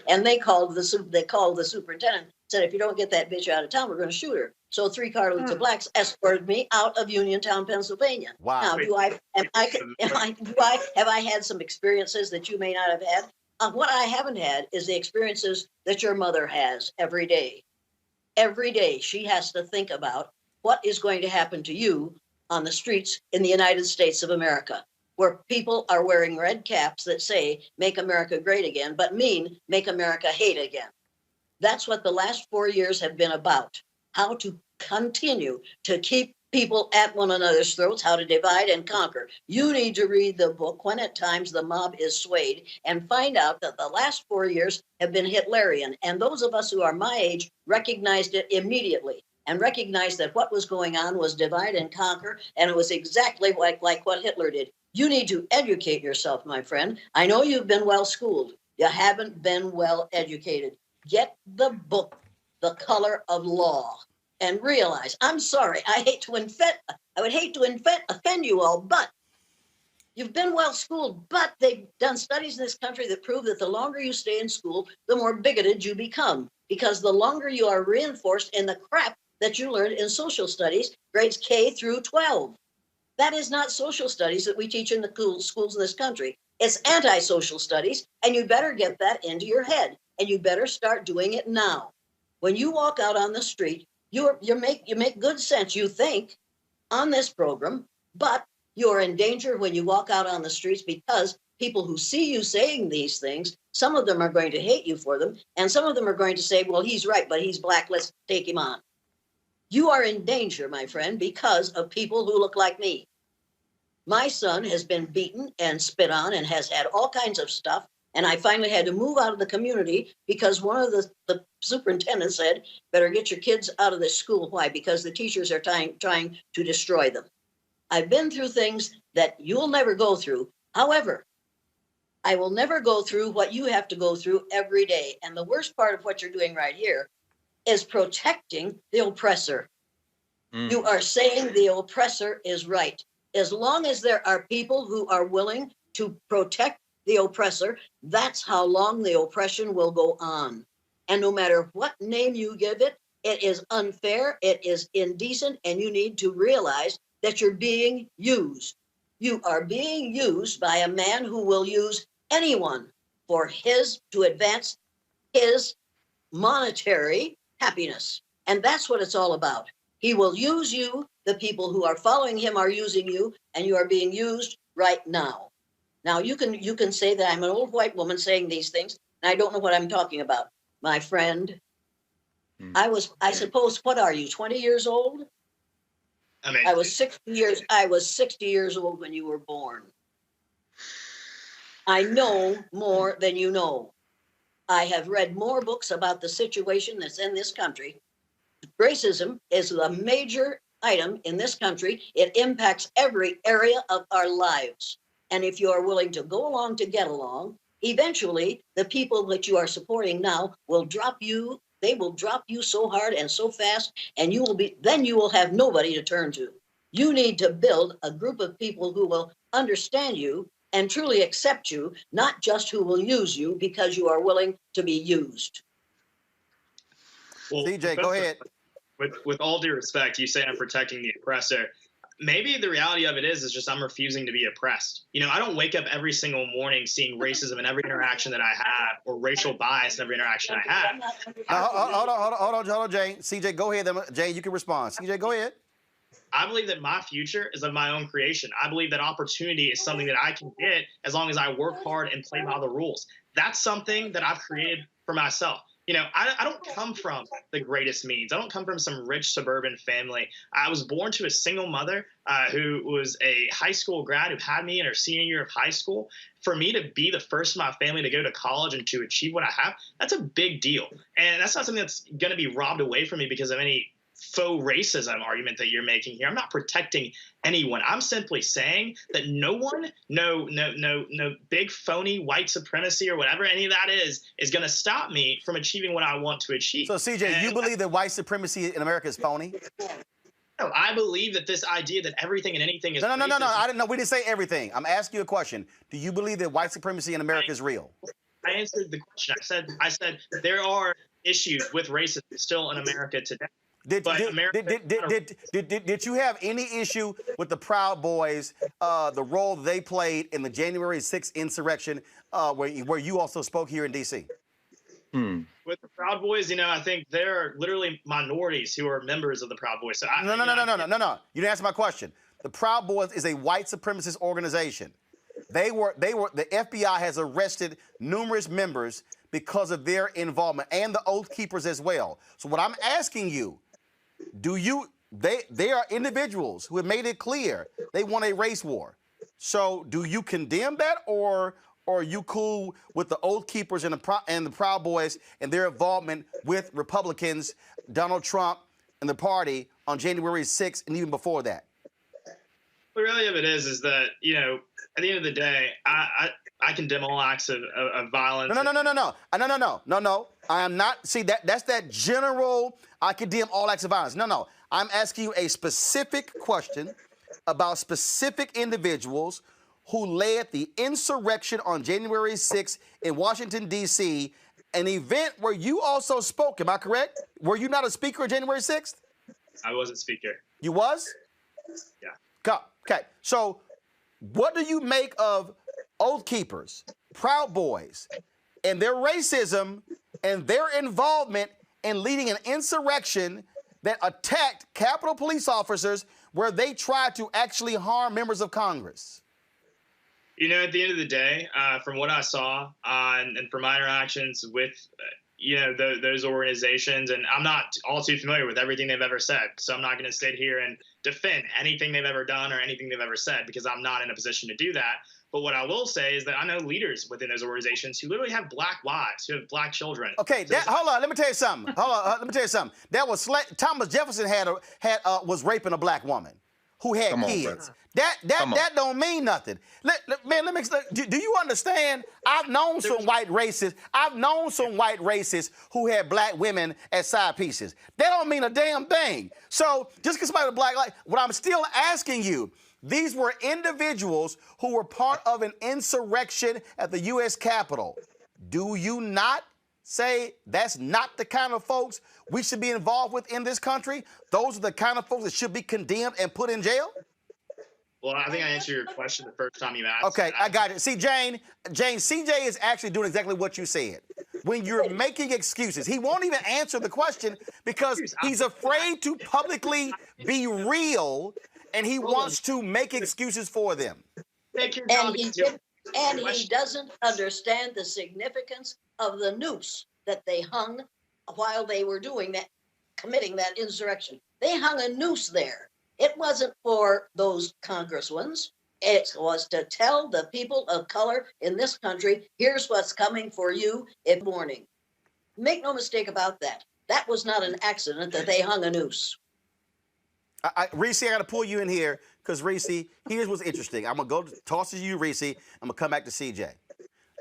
and they called the superintendent, said, if you don't get that bitch out of town, we're going to shoot her. So 3 carloads of blacks escorted me out of Uniontown, Pennsylvania.
Wow.
Now, have I had some experiences that you may not have had? What I haven't had is the experiences that your mother has every day. Every day she has to think about what is going to happen to you on the streets in the United States of America, where people are wearing red caps that say, make America great again, but mean, make America hate again. That's what the last 4 years have been about, how to continue to keep people at one another's throats, how to divide and conquer. You need to read the book, When at Times the Mob is Swayed, and find out that the last 4 years have been Hitlerian. And those of us who are my age recognized it immediately and recognized that what was going on was divide and conquer, and it was exactly like what Hitler did. You need to educate yourself, my friend. I know you've been well schooled. You haven't been well educated. Get the book, The Color of Law, and realize, I'm sorry, I would hate to offend you all, but you've been well schooled, but they've done studies in this country that prove that the longer you stay in school, the more bigoted you become, because the longer you are reinforced in the crap that you learned in social studies, grades K through 12. That is not social studies that we teach in the schools in this country. It's anti-social studies, and you better get that into your head, and you better start doing it now. When you walk out on the street, you make good sense, you think, on this program, but you're in danger when you walk out on the streets because people who see you saying these things, some of them are going to hate you for them, and some of them are going to say, well, he's right, but he's black, let's take him on. You are in danger, my friend, because of people who look like me. My son has been beaten and spit on and has had all kinds of stuff And I finally had to move out of the community because one of the superintendents said, better get your kids out of this school. Why? Because the teachers are trying to destroy them. I've been through things that you'll never go through. However, I will never go through what you have to go through every day. And the worst part of what you're doing right here is protecting the oppressor. You are saying the oppressor is right. As long as there are people who are willing to protect the oppressor, that's how long the oppression will go on. And no matter what name you give it, it is unfair, it is indecent, and you need to realize that you're being used. You are being used by a man who will use anyone to advance his monetary happiness. And that's what it's all about. He will use you. The people who are following him are using you, and you are being used right now. Now, you can say that I'm an old white woman saying these things, and I don't know what I'm talking about. My friend, I suppose, what are you, 20 years old? I was 60 years old when you were born. I know more than you know. I have read more books about the situation that's in this country. Racism is a major item in this country. It impacts every area of our lives. And if you are willing to go along to get along, eventually the people that you are supporting now will drop you. They will drop you so hard and so fast, and you will have nobody to turn to. You need to build a group of people who will understand you and truly accept you, not just who will use you because you are willing to be used.
Well,
CJ, go ahead.
With all due respect, you say I'm protecting the oppressor. Maybe the reality of it is just I'm refusing to be oppressed. You know, I don't wake up every single morning seeing racism in every interaction that I have or racial bias in every interaction I have.
Hold on, Jane. CJ, go ahead. Jane, you can respond. CJ, go ahead.
I believe that my future is of my own creation. I believe that opportunity is something that I can get as long as I work hard and play by the rules. That's something that I've created for myself. You know, I don't come from the greatest means. I don't come from some rich suburban family. I was born to a single mother who was a high school grad who had me in her senior year of high school. For me to be the first in my family to go to college and to achieve what I have, that's a big deal. And that's not something that's going to be robbed away from me because of any faux racism argument that you're making here. I'm not protecting anyone. I'm simply saying that no one, no big phony white supremacy or whatever any of that is going to stop me from achieving what I want to achieve.
So, CJ, you believe that white supremacy in America is phony?
No, I believe that this idea that everything and anything is
No. I didn't know. We didn't say everything. I'm asking you a question. Do you believe that white supremacy in America is real?
I answered the question. I said there are issues with racism still in America today.
Did you have any issue with the Proud Boys, the role they played in the January 6th insurrection, where you also spoke here in D.C.?
With the Proud Boys, you know, I think there are literally minorities who are members of the Proud Boys. So
No. You didn't answer my question. The Proud Boys is a white supremacist organization. The FBI has arrested numerous members because of their involvement, and the Oath Keepers as well. So what I'm asking you, they are individuals who have made it clear they want a race war. So do you condemn that, or are you cool with the Oath Keepers and the Proud Boys and their involvement with Republicans, Donald Trump, and the party on January 6th and even before that?
The reality of it is that, you know, at the end of the day, I condemn all acts of violence.
No. I am not. See, that's that general, I condemn all acts of violence. No. I'm asking you a specific question about specific individuals who led the insurrection on January 6th in Washington, D.C., an event where you also spoke. Am I correct? Were you not a speaker on January 6th?
I was a speaker.
You was?
Yeah.
Okay. So what do you make of Oath Keepers, Proud Boys, and their racism and their involvement in leading an insurrection that attacked Capitol Police officers where they tried to actually harm members of Congress?
You know, at the end of the day, from what I saw and from my interactions with, those organizations, and I'm not all too familiar with everything they've ever said, so I'm not going to sit here and defend anything they've ever done or anything they've ever said, because I'm not in a position to do that. But what I will say is that I know leaders within those organizations who literally have black wives, who have black children.
Okay, hold on. Let me tell you something. Let me tell you something. That was Thomas Jefferson was raping a black woman who had kids. That don't mean nothing. Do you understand? I've known some white racists. I've known some white racists who had black women as side pieces. That don't mean a damn thing. So just because somebody was black, what I'm still asking you. These were individuals who were part of an insurrection at the U.S. Capitol. Do you not say that's not the kind of folks we should be involved with in this country? Those are the kind of folks that should be condemned and put in jail?
Well, I think I answered your question the first time you asked.
Okay, I got it. See, Jane, CJ is actually doing exactly what you said. When you're making excuses, he won't even answer the question because he's afraid to publicly be real, and he wants to make excuses for them.
And he doesn't understand the significance of the noose that they hung while they were doing that, committing that insurrection. They hung a noose there. It wasn't for those congresswomen. It was to tell the people of color in this country, here's what's coming for you in morning. Make no mistake about that. That was not an accident that they hung a noose.
Reese, I got to pull you in here because, Reese, here's what's interesting. I'm going to go toss it to you, Reese. I'm going to come back to CJ.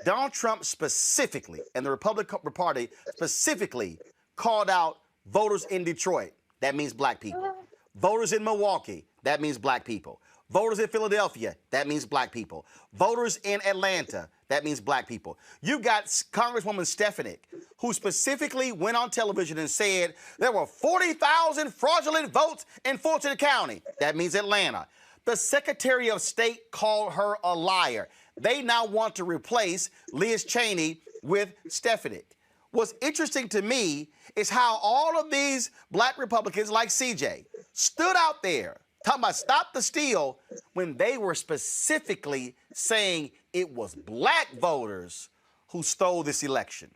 Donald Trump specifically, and the Republican Party specifically, called out voters in Detroit. That means black people. Voters in Milwaukee. That means black people. Voters in Philadelphia. That means black people. Voters in Atlanta. That means black people. You got Congresswoman Stefanik, who specifically went on television and said there were 40,000 fraudulent votes in Fulton County. That means Atlanta. The Secretary of State called her a liar. They now want to replace Liz Cheney with Stefanik. What's interesting to me is how all of these black Republicans like CJ stood out there talking about stop the steal when they were specifically saying it was black voters who stole this election.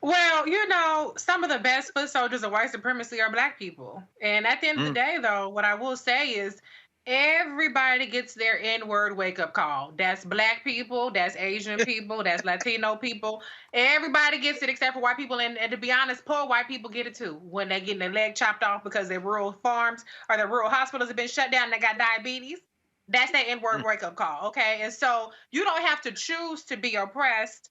Well, some of the best foot soldiers of white supremacy are black people. And at the end of the day, though, what I will say is everybody gets their N-word wake-up call. That's black people, that's Asian people, that's Latino people. Everybody gets it except for white people. And to be honest, poor white people get it too when they're getting their leg chopped off because their rural farms or their rural hospitals have been shut down and they got diabetes. That's that N-word wake-up call, okay? And so you don't have to choose to be oppressed,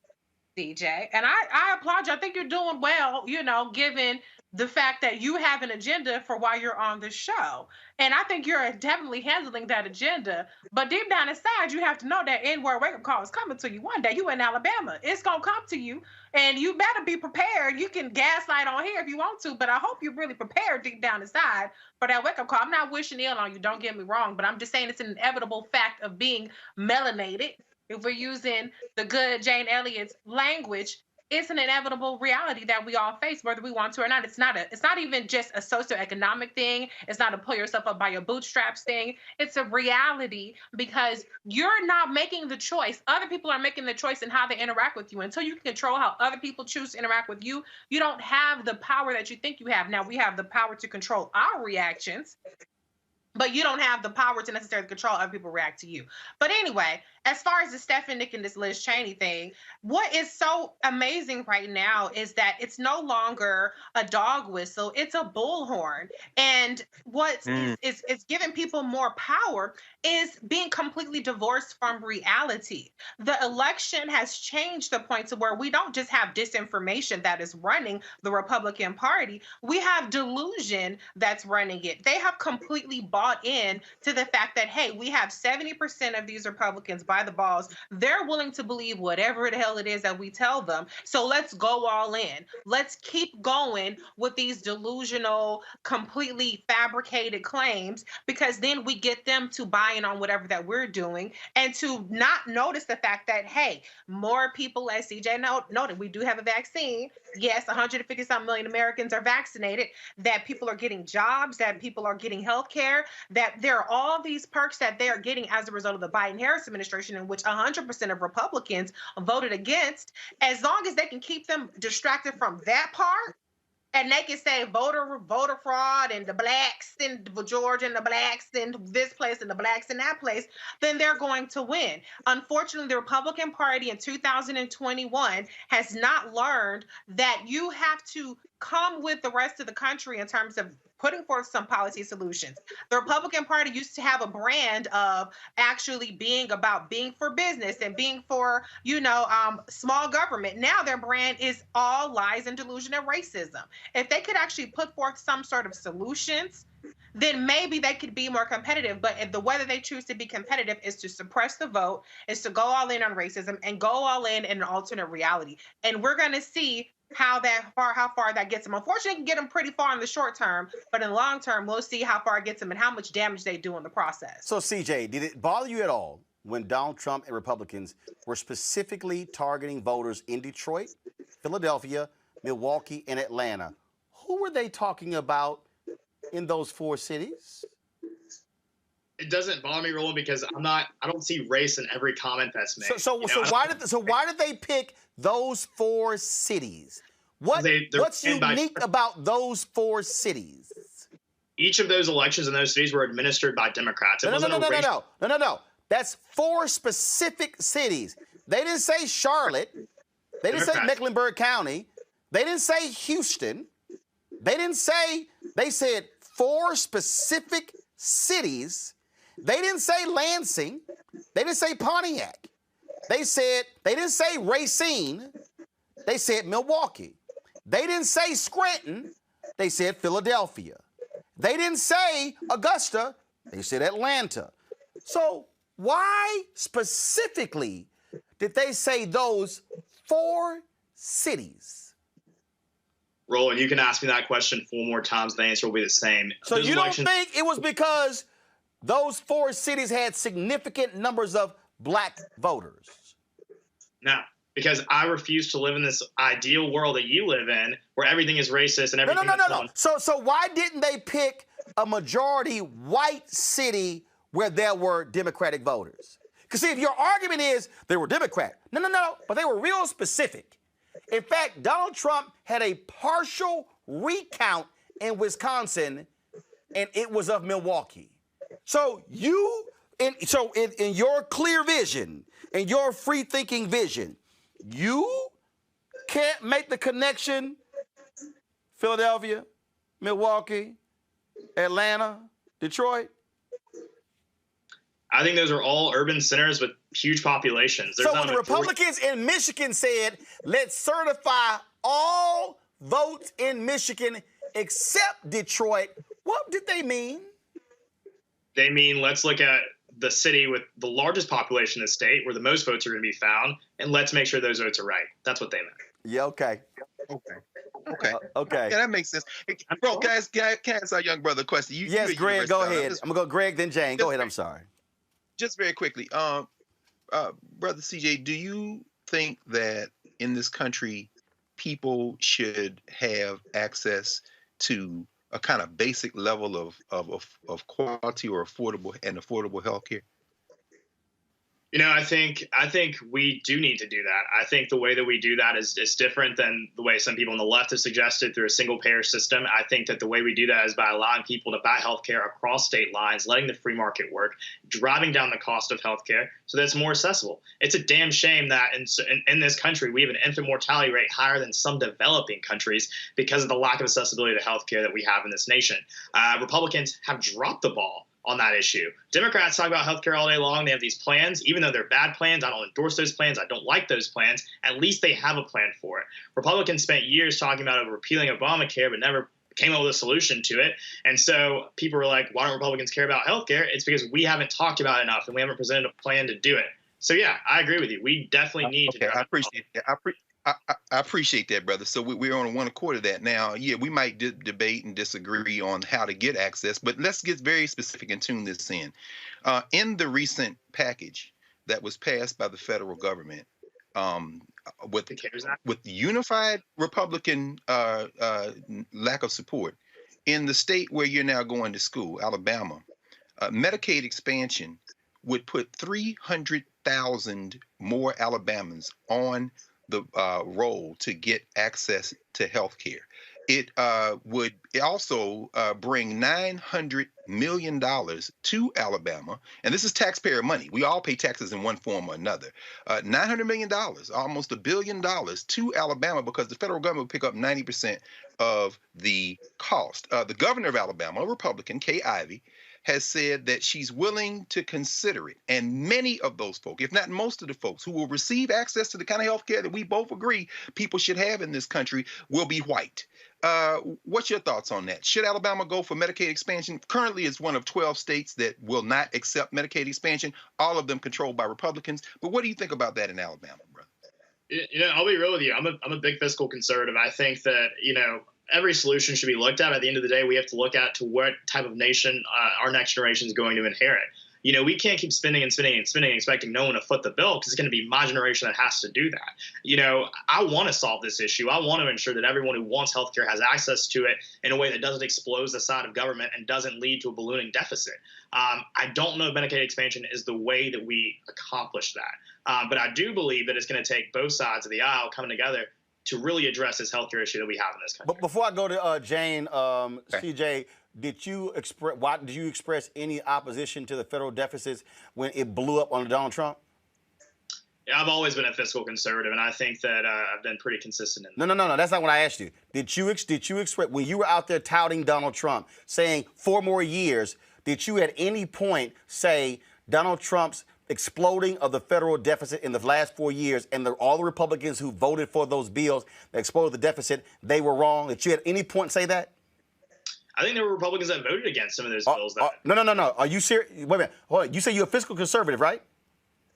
DJ. And I applaud you. I think you're doing well, given the fact that you have an agenda for why you're on the show. And I think you're definitely handling that agenda. But deep down inside, you have to know that N-word wake-up call is coming to you one day. You in Alabama. It's going to come to you. And you better be prepared. You can gaslight on here if you want to, but I hope you're really prepared deep down inside for that wake-up call. I'm not wishing ill on you. Don't get me wrong. But I'm just saying it's an inevitable fact of being melanated. If we're using the good Jane Elliott's language, it's an inevitable reality that we all face, whether we want to or not. It's not even just a socioeconomic thing. It's not a pull yourself up by your bootstraps thing. It's a reality because you're not making the choice. Other people are making the choice in how they interact with you. Until you can control how other people choose to interact with you, you don't have the power that you think you have. Now, we have the power to control our reactions, but you don't have the power to necessarily control how other people react to you. But anyway, as far as the Stefanik and this Liz Cheney thing, what is so amazing right now is that it's no longer a dog whistle, it's a bullhorn. And what is giving people more power is being completely divorced from reality. The election has changed the point to where we don't just have disinformation that is running the Republican Party, we have delusion that's running it. They have completely bought in to the fact that, hey, we have 70% of these Republicans by the balls. They're willing to believe whatever the hell it is that we tell them. So let's go all in. Let's keep going with these delusional, completely fabricated claims, because then we get them to buy in on whatever that we're doing and to not notice the fact that, hey, more people, as CJ noted, we do have a vaccine. Yes, 150-some million Americans are vaccinated, that people are getting jobs, that people are getting health care, that there are all these perks that they are getting as a result of the Biden-Harris administration, in which 100% of Republicans voted against. As long as they can keep them distracted from that part, and they can say voter fraud and the blacks in Georgia and the blacks in this place and the blacks in that place, then they're going to win. Unfortunately, the Republican Party in 2021 has not learned that you have to come with the rest of the country in terms of putting forth some policy solutions. The Republican Party used to have a brand of actually being about being for business and being for, small government. Now their brand is all lies and delusion and racism. If they could actually put forth some sort of solutions, then maybe they could be more competitive. But if the way that they choose to be competitive is to suppress the vote, is to go all in on racism and go all in an alternate reality. And we're going to see how far that gets them. Unfortunately, it can get them pretty far in the short term, but in the long term, we'll see how far it gets them and how much damage they do in the process.
So, CJ, did it bother you at all when Donald Trump and Republicans were specifically targeting voters in Detroit, Philadelphia, Milwaukee, and Atlanta? Who were they talking about in those 4 cities?
It doesn't bother me, Roland, because I don't see race in every comment that's made.
So why did they pick those 4 cities? What's unique about those 4 cities?
Each of those elections in those cities were administered by Democrats.
No. That's 4 specific cities. They didn't say Charlotte. They didn't say Mecklenburg County. They didn't say Houston. They said 4 specific cities. They didn't say Lansing. They didn't say Pontiac. They didn't say Racine. They said Milwaukee. They didn't say Scranton. They said Philadelphia. They didn't say Augusta. They said Atlanta. So why specifically did they say those 4 cities?
Roland, you can ask me that question 4 more times. The answer will be the same.
So you don't think it was because those 4 cities had significant numbers of black voters?
No, because I refuse to live in this ideal world that you live in where everything is racist and everything
No. So why didn't they pick a majority white city where there were Democratic voters? Because see, if your argument is they were Democrat, no, but they were real specific. In fact, Donald Trump had a partial recount in Wisconsin, and it was of Milwaukee. So in your clear vision, in your free-thinking vision, you can't make the connection Philadelphia, Milwaukee, Atlanta, Detroit?
I think those are all urban centers with huge populations.
So when the Republicans in Michigan said, let's certify all votes in Michigan except Detroit, what did they mean?
They mean let's look at the city with the largest population in the state where the most votes are going to be found, and let's make sure those votes are right. That's what they meant.
Yeah, okay.
Okay, that makes sense. Hey, bro, guys, can I ask our young brother a question?
Yes, Greg, go ahead. I'm going to go Greg, then Jane. Go ahead, I'm sorry.
Just very quickly, Brother CJ, do you think that in this country, people should have access to a kind of basic level of quality or affordable health care?
I think we do need to do that. I think the way that we do that is different than the way some people on the left have suggested through a single payer system. I think that the way we do that is by allowing people to buy healthcare across state lines, letting the free market work, driving down the cost of healthcare so that it's more accessible. It's a damn shame that in this country we have an infant mortality rate higher than some developing countries because of the lack of accessibility to healthcare that we have in this nation. Republicans have dropped the ball on that issue. Democrats talk about healthcare all day long. They have these plans. Even though they're bad plans, I don't endorse those plans. I don't like those plans. At least they have a plan for it. Republicans spent years talking about repealing Obamacare, but never came up with a solution to it. And so people were like, why don't Republicans care about healthcare? It's because we haven't talked about it enough and we haven't presented a plan to do it. So yeah, I agree with you. We definitely need to.
I appreciate that. I appreciate that, brother. So we're on one accord of that now. Yeah, we might debate and disagree on how to get access, but let's get very specific and tune this in. In the recent package that was passed by the federal government, with the unified Republican lack of support in the state where you're now going to school, Alabama, Medicaid expansion would put 300,000 more Alabamans on the roll to get access to health care. It would also bring $900 million to Alabama. And this is taxpayer money. We all pay taxes in one form or another. $900 million, almost $1 billion to Alabama, because the federal government would pick up 90% of the cost. The governor of Alabama, a Republican, Kay Ivey, has said that she's willing to consider it. And many of those folks, if not most of the folks who will receive access to the kind of health care that we both agree people should have in this country, will be white. What's your thoughts on that? Should Alabama go for Medicaid expansion? Currently, it's one of 12 states that will not accept Medicaid expansion, all of them controlled by Republicans. But what do you think about that in Alabama, brother?
You know, I'll be real with you. I'm a big fiscal conservative. I think that, you know, every solution should be looked at. At the end of the day, we have to look at to what type of nation our next generation is going to inherit. You know, we can't keep spending and spending and spending and expecting no one to foot the bill, because it's going to be my generation that has to do that. You know, I want to solve this issue. I want to ensure that everyone who wants healthcare has access to it in a way that doesn't explode the side of government and doesn't lead to a ballooning deficit. I don't know if Medicaid expansion is the way that we accomplish that. But I do believe that it's going to take both sides of the aisle coming together to really address this healthcare issue that we have in this country.
But before I go to Jane, CJ, did you express any opposition to the federal deficits when it blew up under Donald Trump?
Yeah, I've always been a fiscal conservative, and I think that I've been pretty consistent in that.
No. That's not what I asked you. Did you express, when you were out there touting Donald Trump, saying 4 more years, did you at any point say Donald Trump's exploding of the federal deficit in the last 4 years and all the Republicans who voted for those bills that exploded the deficit, they were wrong? Did you at any point say that?
I think there were Republicans that voted against some of those bills.
No. Are you serious? Wait a minute. Hold on. You say you're a fiscal conservative, right?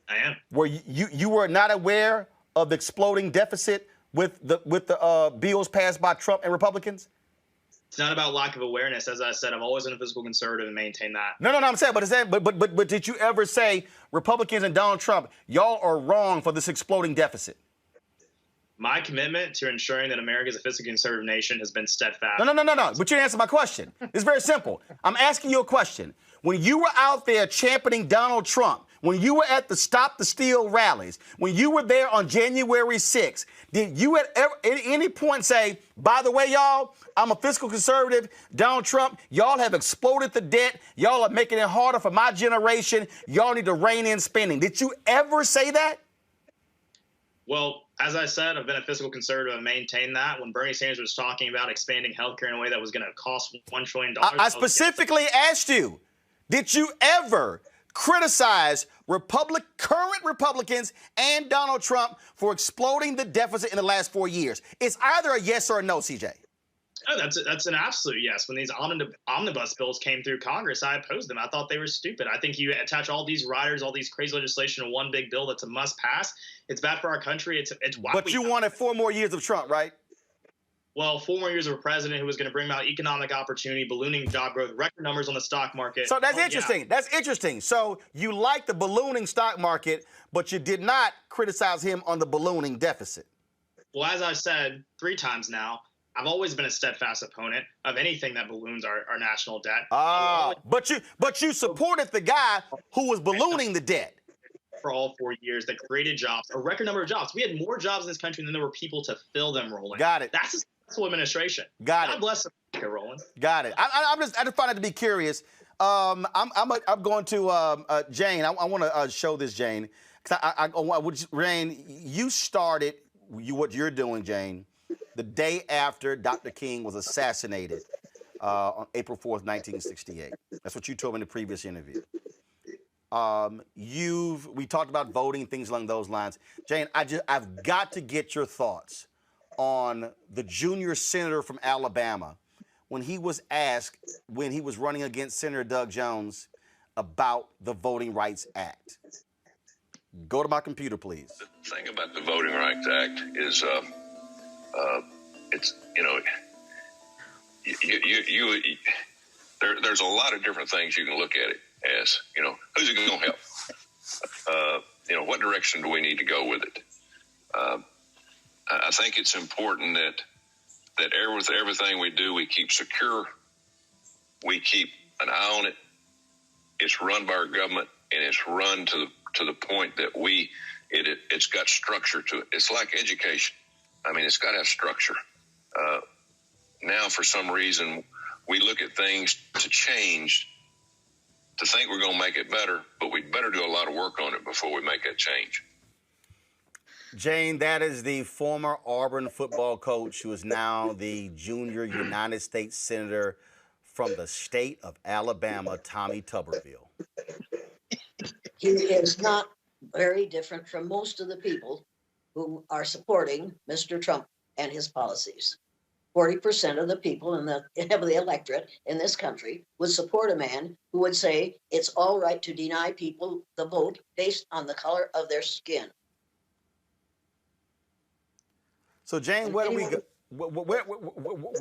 I am.
Were you were not aware of the exploding deficit with the bills passed by Trump and Republicans?
It's not about lack of awareness. As I said, I've always been a fiscal conservative and maintain that.
No, I'm saying, but did you ever say Republicans and Donald Trump, y'all are wrong for this exploding deficit?
My commitment to ensuring that America is a fiscally conservative nation has been steadfast.
No. But you didn't answer my question. It's very simple. I'm asking you a question. When you were out there championing Donald Trump, when you were at the Stop the Steal rallies, when you were there on January 6th, did you at any point say, by the way, y'all, I'm a fiscal conservative, Donald Trump, y'all have exploded the debt, y'all are making it harder for my generation, y'all need to rein in spending? Did you ever say that?
Well, as I said, I've been a fiscal conservative and maintained that. When Bernie Sanders was talking about expanding healthcare in a way that was going to cost $1 trillion.
I specifically asked you, did you ever criticize current Republicans and Donald Trump for exploding the deficit in the last 4 years? It's either a yes or a no, CJ.
Oh, that's an absolute yes. When these omnibus bills came through Congress, I opposed them. I thought they were stupid. I think you attach all these riders, all these crazy legislation to one big bill that's a must pass. It's bad for our country. It's why.
But you wanted 4 more years of Trump, right?
Well, 4 more years of a president who was going to bring about economic opportunity, ballooning job growth, record numbers on the stock market.
So that's interesting. Yeah. That's interesting. So you like the ballooning stock market, but you did not criticize him on the ballooning deficit.
Well, as I've said 3 times now, I've always been a steadfast opponent of anything that balloons our national debt.
But you supported the guy who was ballooning the debt.
For all 4 years that created jobs, a record number of jobs. We had more jobs in this country than there were people to fill them, Roland.
Got it.
That's a successful administration.
God
bless America, Roland.
Got it. I just find it to be curious. I'm going to Jane. I want to show this, Jane. Jane, you started what you're doing, Jane, the day after Dr. King was assassinated on April 4th, 1968. That's what you told me in the previous interview. We talked about voting, things along those lines. Jane, I've got to get your thoughts on the junior senator from Alabama when he was asked, when he was running against Senator Doug Jones, about the Voting Rights Act. Go to my computer, please.
The thing about the Voting Rights Act is, it's, there's a lot of different things you can look at it as, who's it going to help? What direction do we need to go with it? I think it's important that with everything we do, we keep secure, we keep an eye on it, it's run by our government, and it's run to the point that it's got structure to it. It's like education. I mean, it's got to have structure. Now, for some reason, we look at things to change, to think we're going to make it better, but we better do a lot of work on it before we make that change.
Jane, that is the former Auburn football coach who is now the junior United States Senator from the state of Alabama, Tommy Tuberville.
He is not very different from most of the people who are supporting Mr. Trump and his policies. 40% of the people of the electorate in this country would support a man who would say it's all right to deny people the vote based on the color of their skin.
So, Jane, where do we go?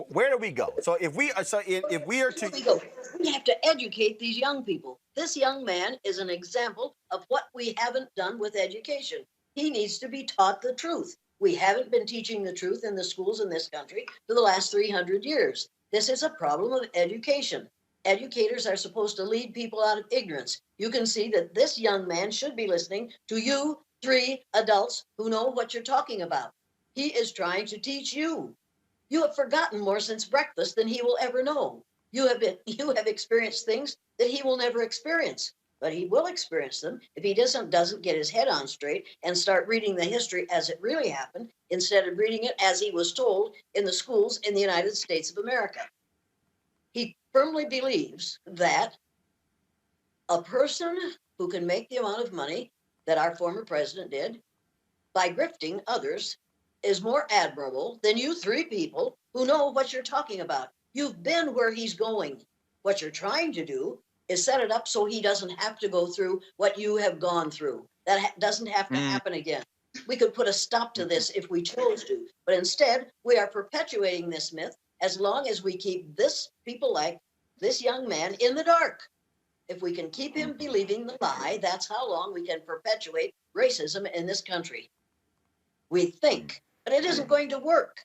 Where do we go? So, if we are to,
we have to educate these young people. This young man is an example of what we haven't done with education. He needs to be taught the truth. We haven't been teaching the truth in the schools in this country for the last 300 years. This is a problem of education. Educators are supposed to lead people out of ignorance. You can see that this young man should be listening to you 3 adults who know what you're talking about. He is trying to teach you. You have forgotten more since breakfast than he will ever know. You have experienced things that he will never experience. But he will experience them if he doesn't get his head on straight and start reading the history as it really happened instead of reading it as he was told in the schools in the United States of America. He firmly believes that a person who can make the amount of money that our former president did by grifting others is more admirable than you 3 people who know what you're talking about. You've been where he's going. What you're trying to do is set it up so he doesn't have to go through what you have gone through. That doesn't have to happen again. We could put a stop to this if we chose to, but instead we are perpetuating this myth as long as we keep people like this young man in the dark. If we can keep him believing the lie, that's how long we can perpetuate racism in this country. We think, but it isn't going to work.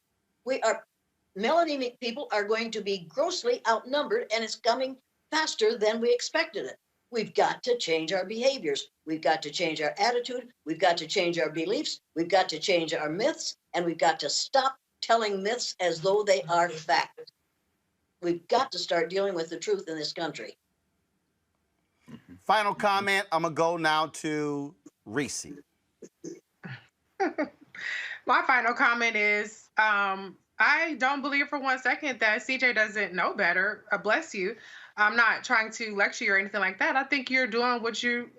Melanated people are going to be grossly outnumbered, and it's coming faster than we expected it. We've got to change our behaviors. We've got to change our attitude. We've got to change our beliefs. We've got to change our myths, and we've got to stop telling myths as though they are fact. We've got to start dealing with the truth in this country.
Final comment. I'm going to go now to Reese.
My final comment is I don't believe for 1 second that CJ doesn't know better. Bless you. I'm not trying to lecture you or anything like that. I think you're doing what you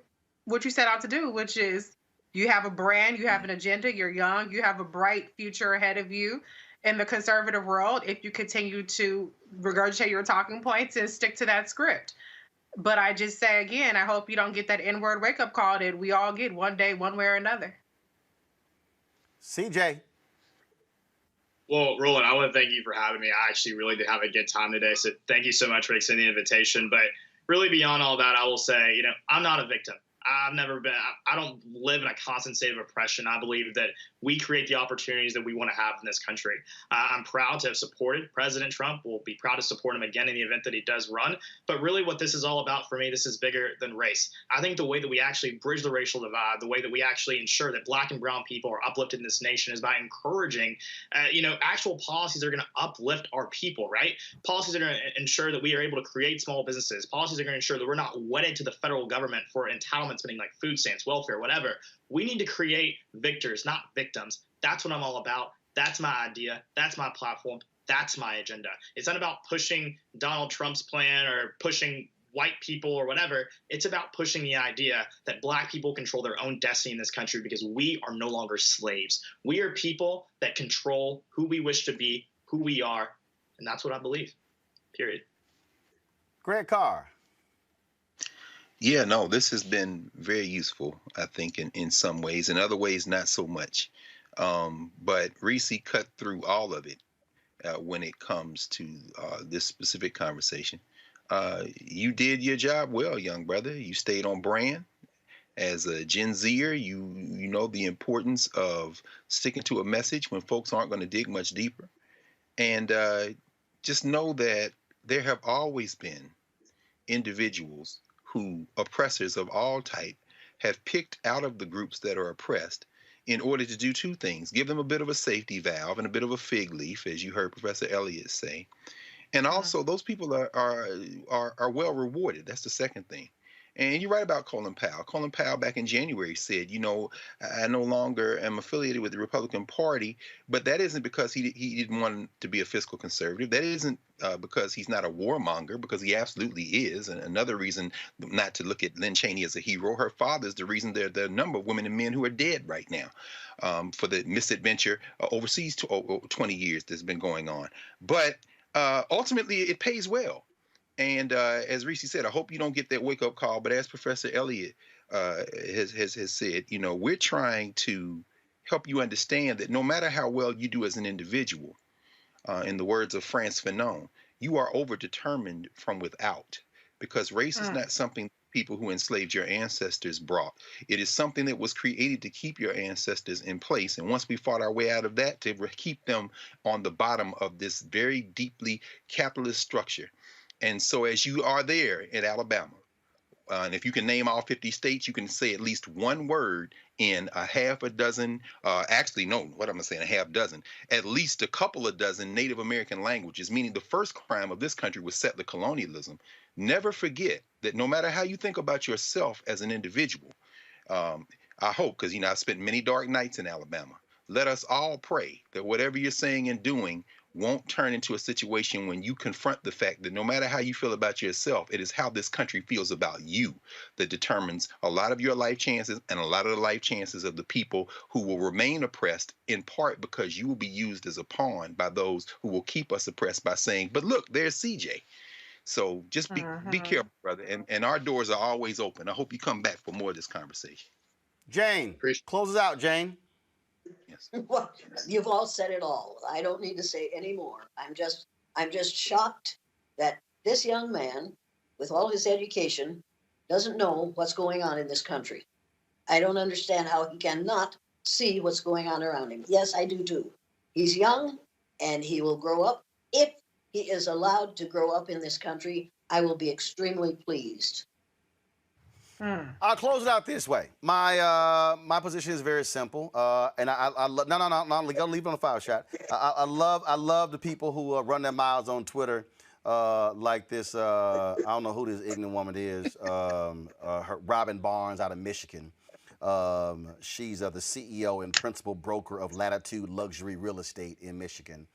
set out to do, which is you have a brand, you have an agenda, you're young, you have a bright future ahead of you in the conservative world if you continue to regurgitate your talking points and stick to that script. But I just say again, I hope you don't get that N-word wake-up call that we all get one day, one way or another.
CJ.
Well, Roland, I want to thank you for having me. I actually really did have a good time today, so thank you so much for extending the invitation. But really beyond all that, I will say, I'm not a victim. I don't live in a constant state of oppression. I believe that we create the opportunities that we want to have in this country. I'm proud to have supported President Trump. We'll be proud to support him again in the event that he does run. But really what this is all about for me, this is bigger than race. I think the way that we actually bridge the racial divide, the way that we actually ensure that Black and brown people are uplifted in this nation is by encouraging, actual policies that are going to uplift our people, right? Policies that are going to ensure that we are able to create small businesses. Policies that are going to ensure that we're not wedded to the federal government for entitlement spending like food stamps, welfare, whatever. We need to create victors, not victims. That's what I'm all about. That's my idea. That's my platform. That's my agenda. It's not about pushing Donald Trump's plan or pushing white people or whatever. It's about pushing the idea that Black people control their own destiny in this country because we are no longer slaves. We are people that control who we wish to be, who we are, and that's what I believe, period.
Greg Carr.
Yeah, no, this has been very useful, I think, in some ways. In other ways, not so much. But Reese cut through all of it when it comes to this specific conversation. You did your job well, young brother. You stayed on brand. As a Gen Zer, you know the importance of sticking to a message when folks aren't going to dig much deeper. And just know that there have always been individuals who oppressors of all type have picked out of the groups that are oppressed in order to do two things: give them a bit of a safety valve and a bit of a fig leaf, as you heard Professor Elliott say. And also, those people are well rewarded. That's the second thing. And you're right about Colin Powell. Colin Powell back in January said, you know, I no longer am affiliated with the Republican Party, but that isn't because he didn't want to be a fiscal conservative. That isn't because he's not a warmonger, because he absolutely is. And another reason not to look at Lynn Cheney as a hero, her father is the reason there are a number of women and men who are dead right now for the misadventure overseas 20 years that's been going on. But ultimately, it pays well. And as Reese said, I hope you don't get that wake-up call. But as Professor Elliott has said, you know, we're trying to help you understand that no matter how well you do as an individual, in the words of Frantz Fanon, you are overdetermined from without, because race is not something people who enslaved your ancestors brought. It is something that was created to keep your ancestors in place. And once we fought our way out of that, to keep them on the bottom of this very deeply capitalist structure. And so as you are there in Alabama, and if you can name all 50 states, you can say at least one word in a half a dozen, actually, no, what am I saying, a half dozen, at least a couple of dozen Native American languages, meaning the first crime of this country was settler colonialism. Never forget that no matter how you think about yourself as an individual, I hope, because, you know, I've spent many dark nights in Alabama, let us all pray that whatever you're saying and doing won't turn into a situation when you confront the fact that no matter how you feel about yourself, it is how this country feels about you that determines a lot of your life chances and a lot of the life chances of the people who will remain oppressed, in part because you will be used as a pawn by those who will keep us oppressed by saying, but look, there's CJ. So just be careful, brother. And our doors are always open. I hope you come back for more of this conversation.
Jane, close us out, Jane.
Yes.
Well, you've all said it all. I don't need to say any more. I'm just shocked that this young man, with all his education, doesn't know what's going on in this country. I don't understand how he cannot see what's going on around him. Yes, I do too. He's young and he will grow up. If he is allowed to grow up in this country, I will be extremely pleased.
I'll close it out this way. My position is very simple, and I love leave it on the file shot. I love the people who run their mouths on Twitter like this. I don't know who this ignorant woman is. Robin Barnes out of Michigan. She's the CEO and principal broker of Latitude Luxury Real Estate in Michigan.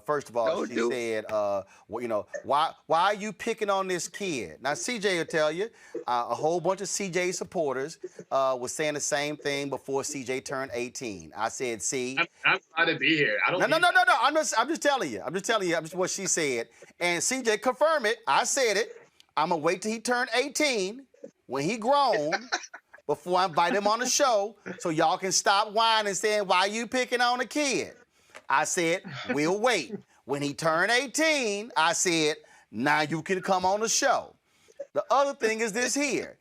First of all, she said, well, you know, why are you picking on this kid? Now, CJ will tell you, a whole bunch of CJ supporters was saying the same thing before CJ turned 18. I said, see.
I'm glad to be here. I don't
No. I'm just telling you. I'm just telling you what she said. And CJ confirmed it. I said it. I'm going to wait till he turned 18 when he grown before I invite him on the show so y'all can stop whining and saying, why you picking on a kid? I said, we'll wait. When he turned 18, I said, now you can come on the show. The other thing is this here.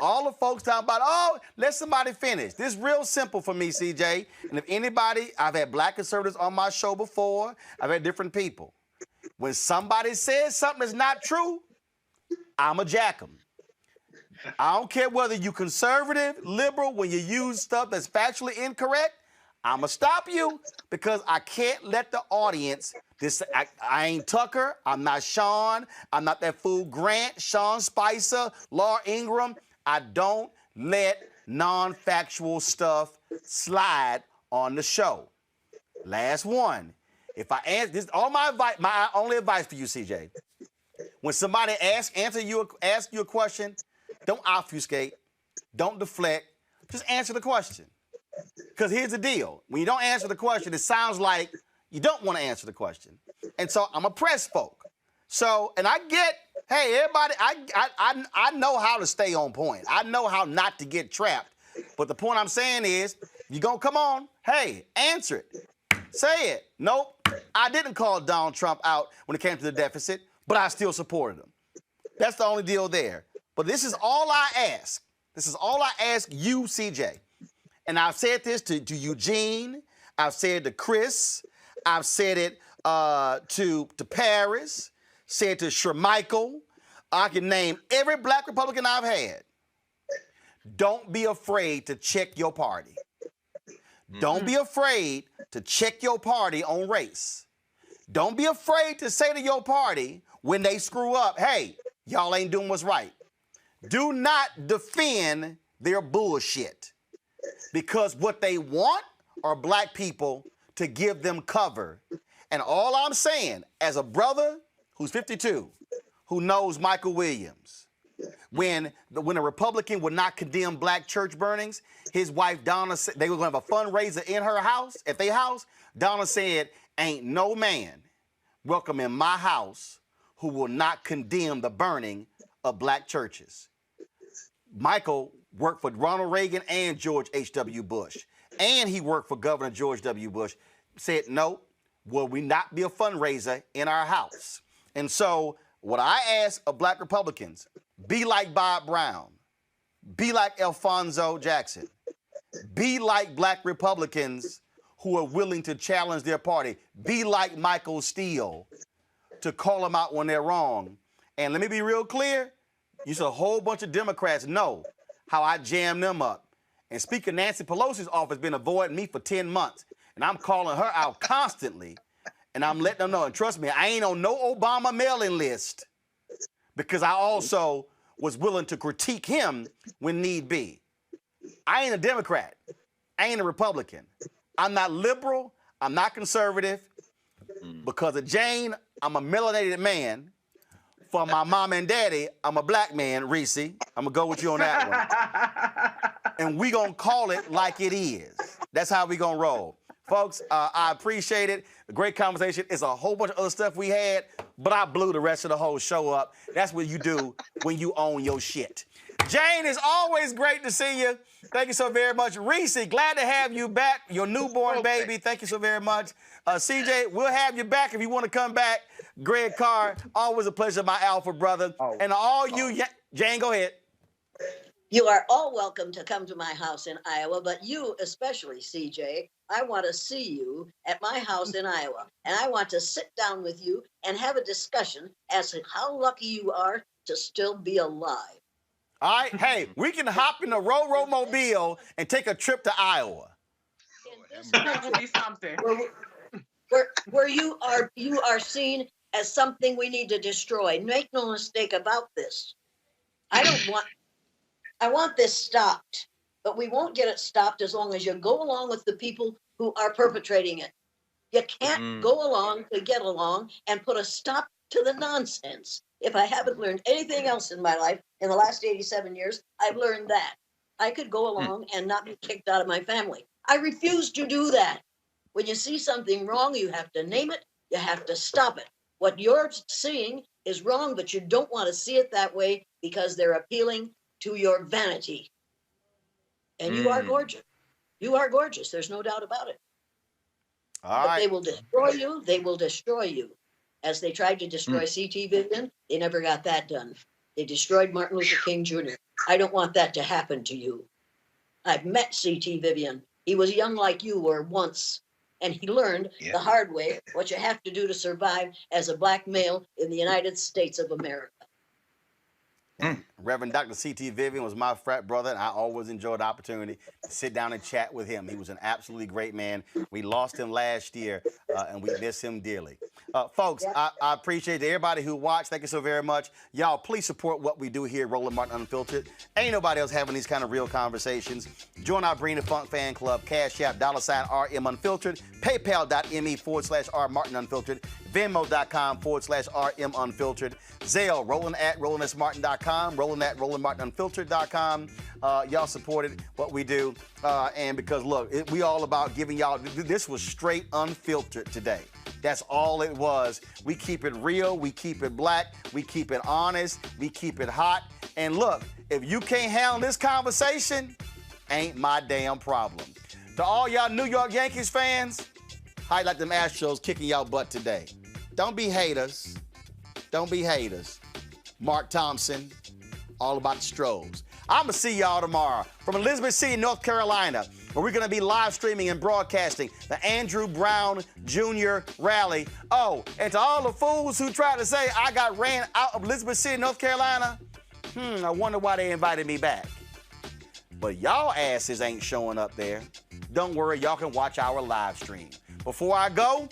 All the folks talking about, oh, let somebody finish. This is real simple for me, CJ. And if anybody, I've had black conservatives on my show before. I've had different people. When somebody says something that's not true, I'ma jack them. I don't care whether you conservative, liberal, when you use stuff that's factually incorrect, I'm going to stop you because I can't let the audience, I ain't Tucker, I'm not Sean, I'm not that fool Grant, Sean Spicer, Laura Ingraham. I don't let non-factual stuff slide on the show. Last one. If I answer this, all my only advice for you, CJ, when somebody asks you a question, don't obfuscate, don't deflect, just answer the question. Because here's the deal. When you don't answer the question, it sounds like you don't want to answer the question. And so I'm a press folk. So, and I get, hey, everybody, I know how to stay on point. I know how not to get trapped. But the point I'm saying is, you're going to come on, hey, answer it. Say it. Nope, I didn't call Donald Trump out when it came to the deficit, but I still supported him. That's the only deal there. But this is all I ask. This is all I ask you, CJ. And I've said this to Eugene. I've said it to Chris. I've said it to Paris. Said to Shermichael. I can name every black Republican I've had. Don't be afraid to check your party. Don't be afraid to check your party on race. Don't be afraid to say to your party when they screw up, hey, y'all ain't doing what's right. Do not defend their bullshit, because what they want are black people to give them cover. And all I'm saying, as a brother who's 52, who knows Michael Williams, when a Republican would not condemn black church burnings, his wife Donna said they were going to have a fundraiser in her house, at their house. Donna said, ain't no man welcome in my house who will not condemn the burning of black churches. Michael worked for Ronald Reagan and George H.W. Bush, and he worked for Governor George W. Bush. Said, no, will we not be a fundraiser in our house? And so what I ask of black Republicans, be like Bob Brown, be like Alphonso Jackson, be like black Republicans who are willing to challenge their party, be like Michael Steele to call them out when they're wrong. And let me be real clear, you said a whole bunch of Democrats know how I jam them up. And Speaker Nancy Pelosi's office been avoiding me for 10 months. And I'm calling her out constantly. And I'm letting them know. And trust me, I ain't on no Obama mailing list, because I also was willing to critique him when need be. I ain't a Democrat. I ain't a Republican. I'm not liberal. I'm not conservative. Because of Jane, I'm a melanated man. For my mom and daddy, I'm a black man, Reese. I'm going to go with you on that one. And we going to call it like it is. That's how we going to roll. Folks, I appreciate it. A great conversation. It's a whole bunch of other stuff we had, but I blew the rest of the whole show up. That's what you do when you own your shit. Jane, it's always great to see you. Thank you so very much. Reese, glad to have you back. Your newborn baby. Thank you so very much. CJ, we'll have you back if you want to come back. Greg Carr, always a pleasure, my alpha brother. And all you, Jane, go ahead.
You are all welcome to come to my house in Iowa, but you especially, CJ, I want to see you at my house in Iowa. And I want to sit down with you and have a discussion as to how lucky you are to still be alive.
All right, hey, we can hop in the Mobile and take a trip to Iowa.
That would be something.
Where you are seen as something we need to destroy. Make no mistake about this. I want this stopped, but we won't get it stopped as long as you go along with the people who are perpetrating it. You can't go along to get along and put a stop to the nonsense. If I haven't learned anything else in my life in the last 87 years, I've learned that. I could go along and not be kicked out of my family. I refuse to do that. When you see something wrong, you have to name it. You have to stop it. What you're seeing is wrong, but you don't want to see it that way because they're appealing to your vanity. And you are gorgeous. You are gorgeous. There's no doubt about it.
All right.
They will destroy you. They will destroy you. As they tried to destroy C.T. Vivian, they never got that done. They destroyed Martin Luther King Jr. I don't want that to happen to you. I've met C.T. Vivian. He was young like you were once, and he learned the hard way what you have to do to survive as a black male in the United States of America.
Reverend Dr. C.T. Vivian was my frat brother, and I always enjoyed the opportunity to sit down and chat with him. He was an absolutely great man. We lost him last year, and we miss him dearly. Folks, I appreciate everybody who watched. Thank you so very much. Y'all, please support what we do here at Roland Martin Unfiltered. Ain't nobody else having these kind of real conversations. Join our Bring the Funk fan club, Cash App, $RM Unfiltered, PayPal.me/R Martin Unfiltered, Venmo.com/RM Unfiltered, Zelle, Roland@RolandSMartin.com, Roland@RolandMartinUnfiltered.com. Y'all supported what we do. And because, look, we all about giving y'all, this was straight unfiltered today. That's all it was. We keep it real. We keep it black. We keep it honest. We keep it hot. And look, if you can't handle this conversation, ain't my damn problem. To all y'all New York Yankees fans, how you like them Astros kicking y'all butt today? Don't be haters. Don't be haters. Mark Thompson, all about the Stros. I'm going to see y'all tomorrow from Elizabeth City, North Carolina, where we're going to be live streaming and broadcasting the Andrew Brown Jr. rally. Oh, and to all the fools who tried to say I got ran out of Elizabeth City, North Carolina, I wonder why they invited me back. But y'all asses ain't showing up there. Don't worry, y'all can watch our live stream. Before I go,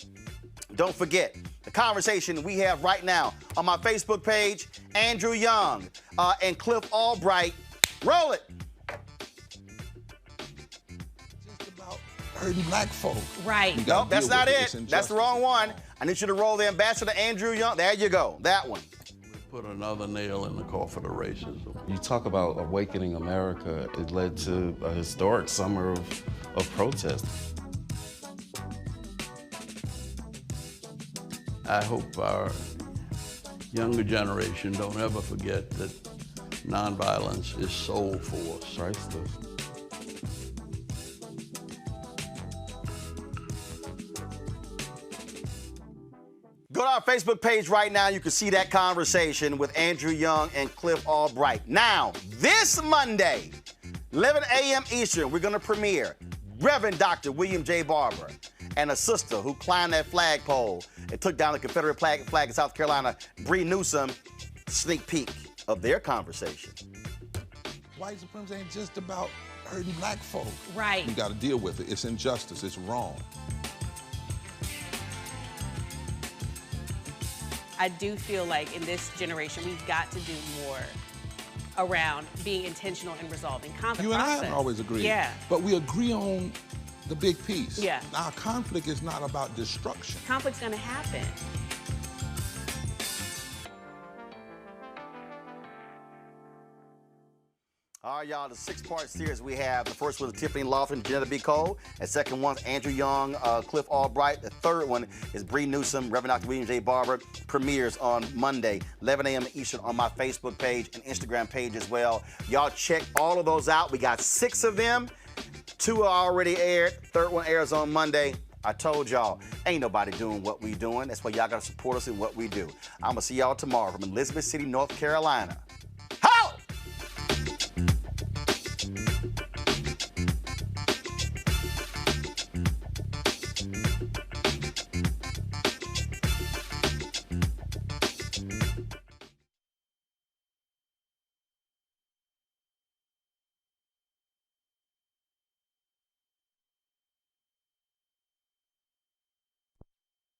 don't forget the conversation we have right now on my Facebook page, Andrew Young and Cliff Albright. Roll it.
Just about hurting black folk.
Right.
Nope, that's not it. That's the wrong one. I need you to roll the Ambassador Andrew Young. There you go. That one.
Put another nail in the coffin of racism.
You talk about awakening America. It led to a historic summer of protest.
I hope our younger generation don't ever forget that nonviolence is soul force.
Priceless.
Go to our Facebook page right now. You can see that conversation with Andrew Young and Cliff Albright. Now, this Monday, 11 a.m. Eastern, we're going to premiere Reverend Dr. William J. Barber and a sister who climbed that flagpole and took down the Confederate flag in South Carolina, Bree Newsom. Sneak peek of their conversation.
White supremacy ain't just about hurting black folk.
Right.
You got to deal with it. It's injustice. It's wrong.
I do feel like in this generation, we've got to do more around being intentional and resolving conflict.
You and I haven't always agreed.
Yeah.
But we agree on the big piece.
Yeah.
Now, conflict is not about destruction.
Conflict's going to happen.
All right, y'all, the 6-part series we have. The first one is Tiffany Lawson, Janetta B. Cole. The second one is Andrew Young, Cliff Albright. The third one is Bree Newsom, Reverend Dr. William J. Barber. Premieres on Monday, 11 a.m. Eastern on my Facebook page and Instagram page as well. Y'all check all of those out. We got 6 of them. 2 are already aired. Third one airs on Monday. I told y'all, ain't nobody doing what we doing. That's why y'all got to support us in what we do. I'm going to see y'all tomorrow from Elizabeth City, North Carolina.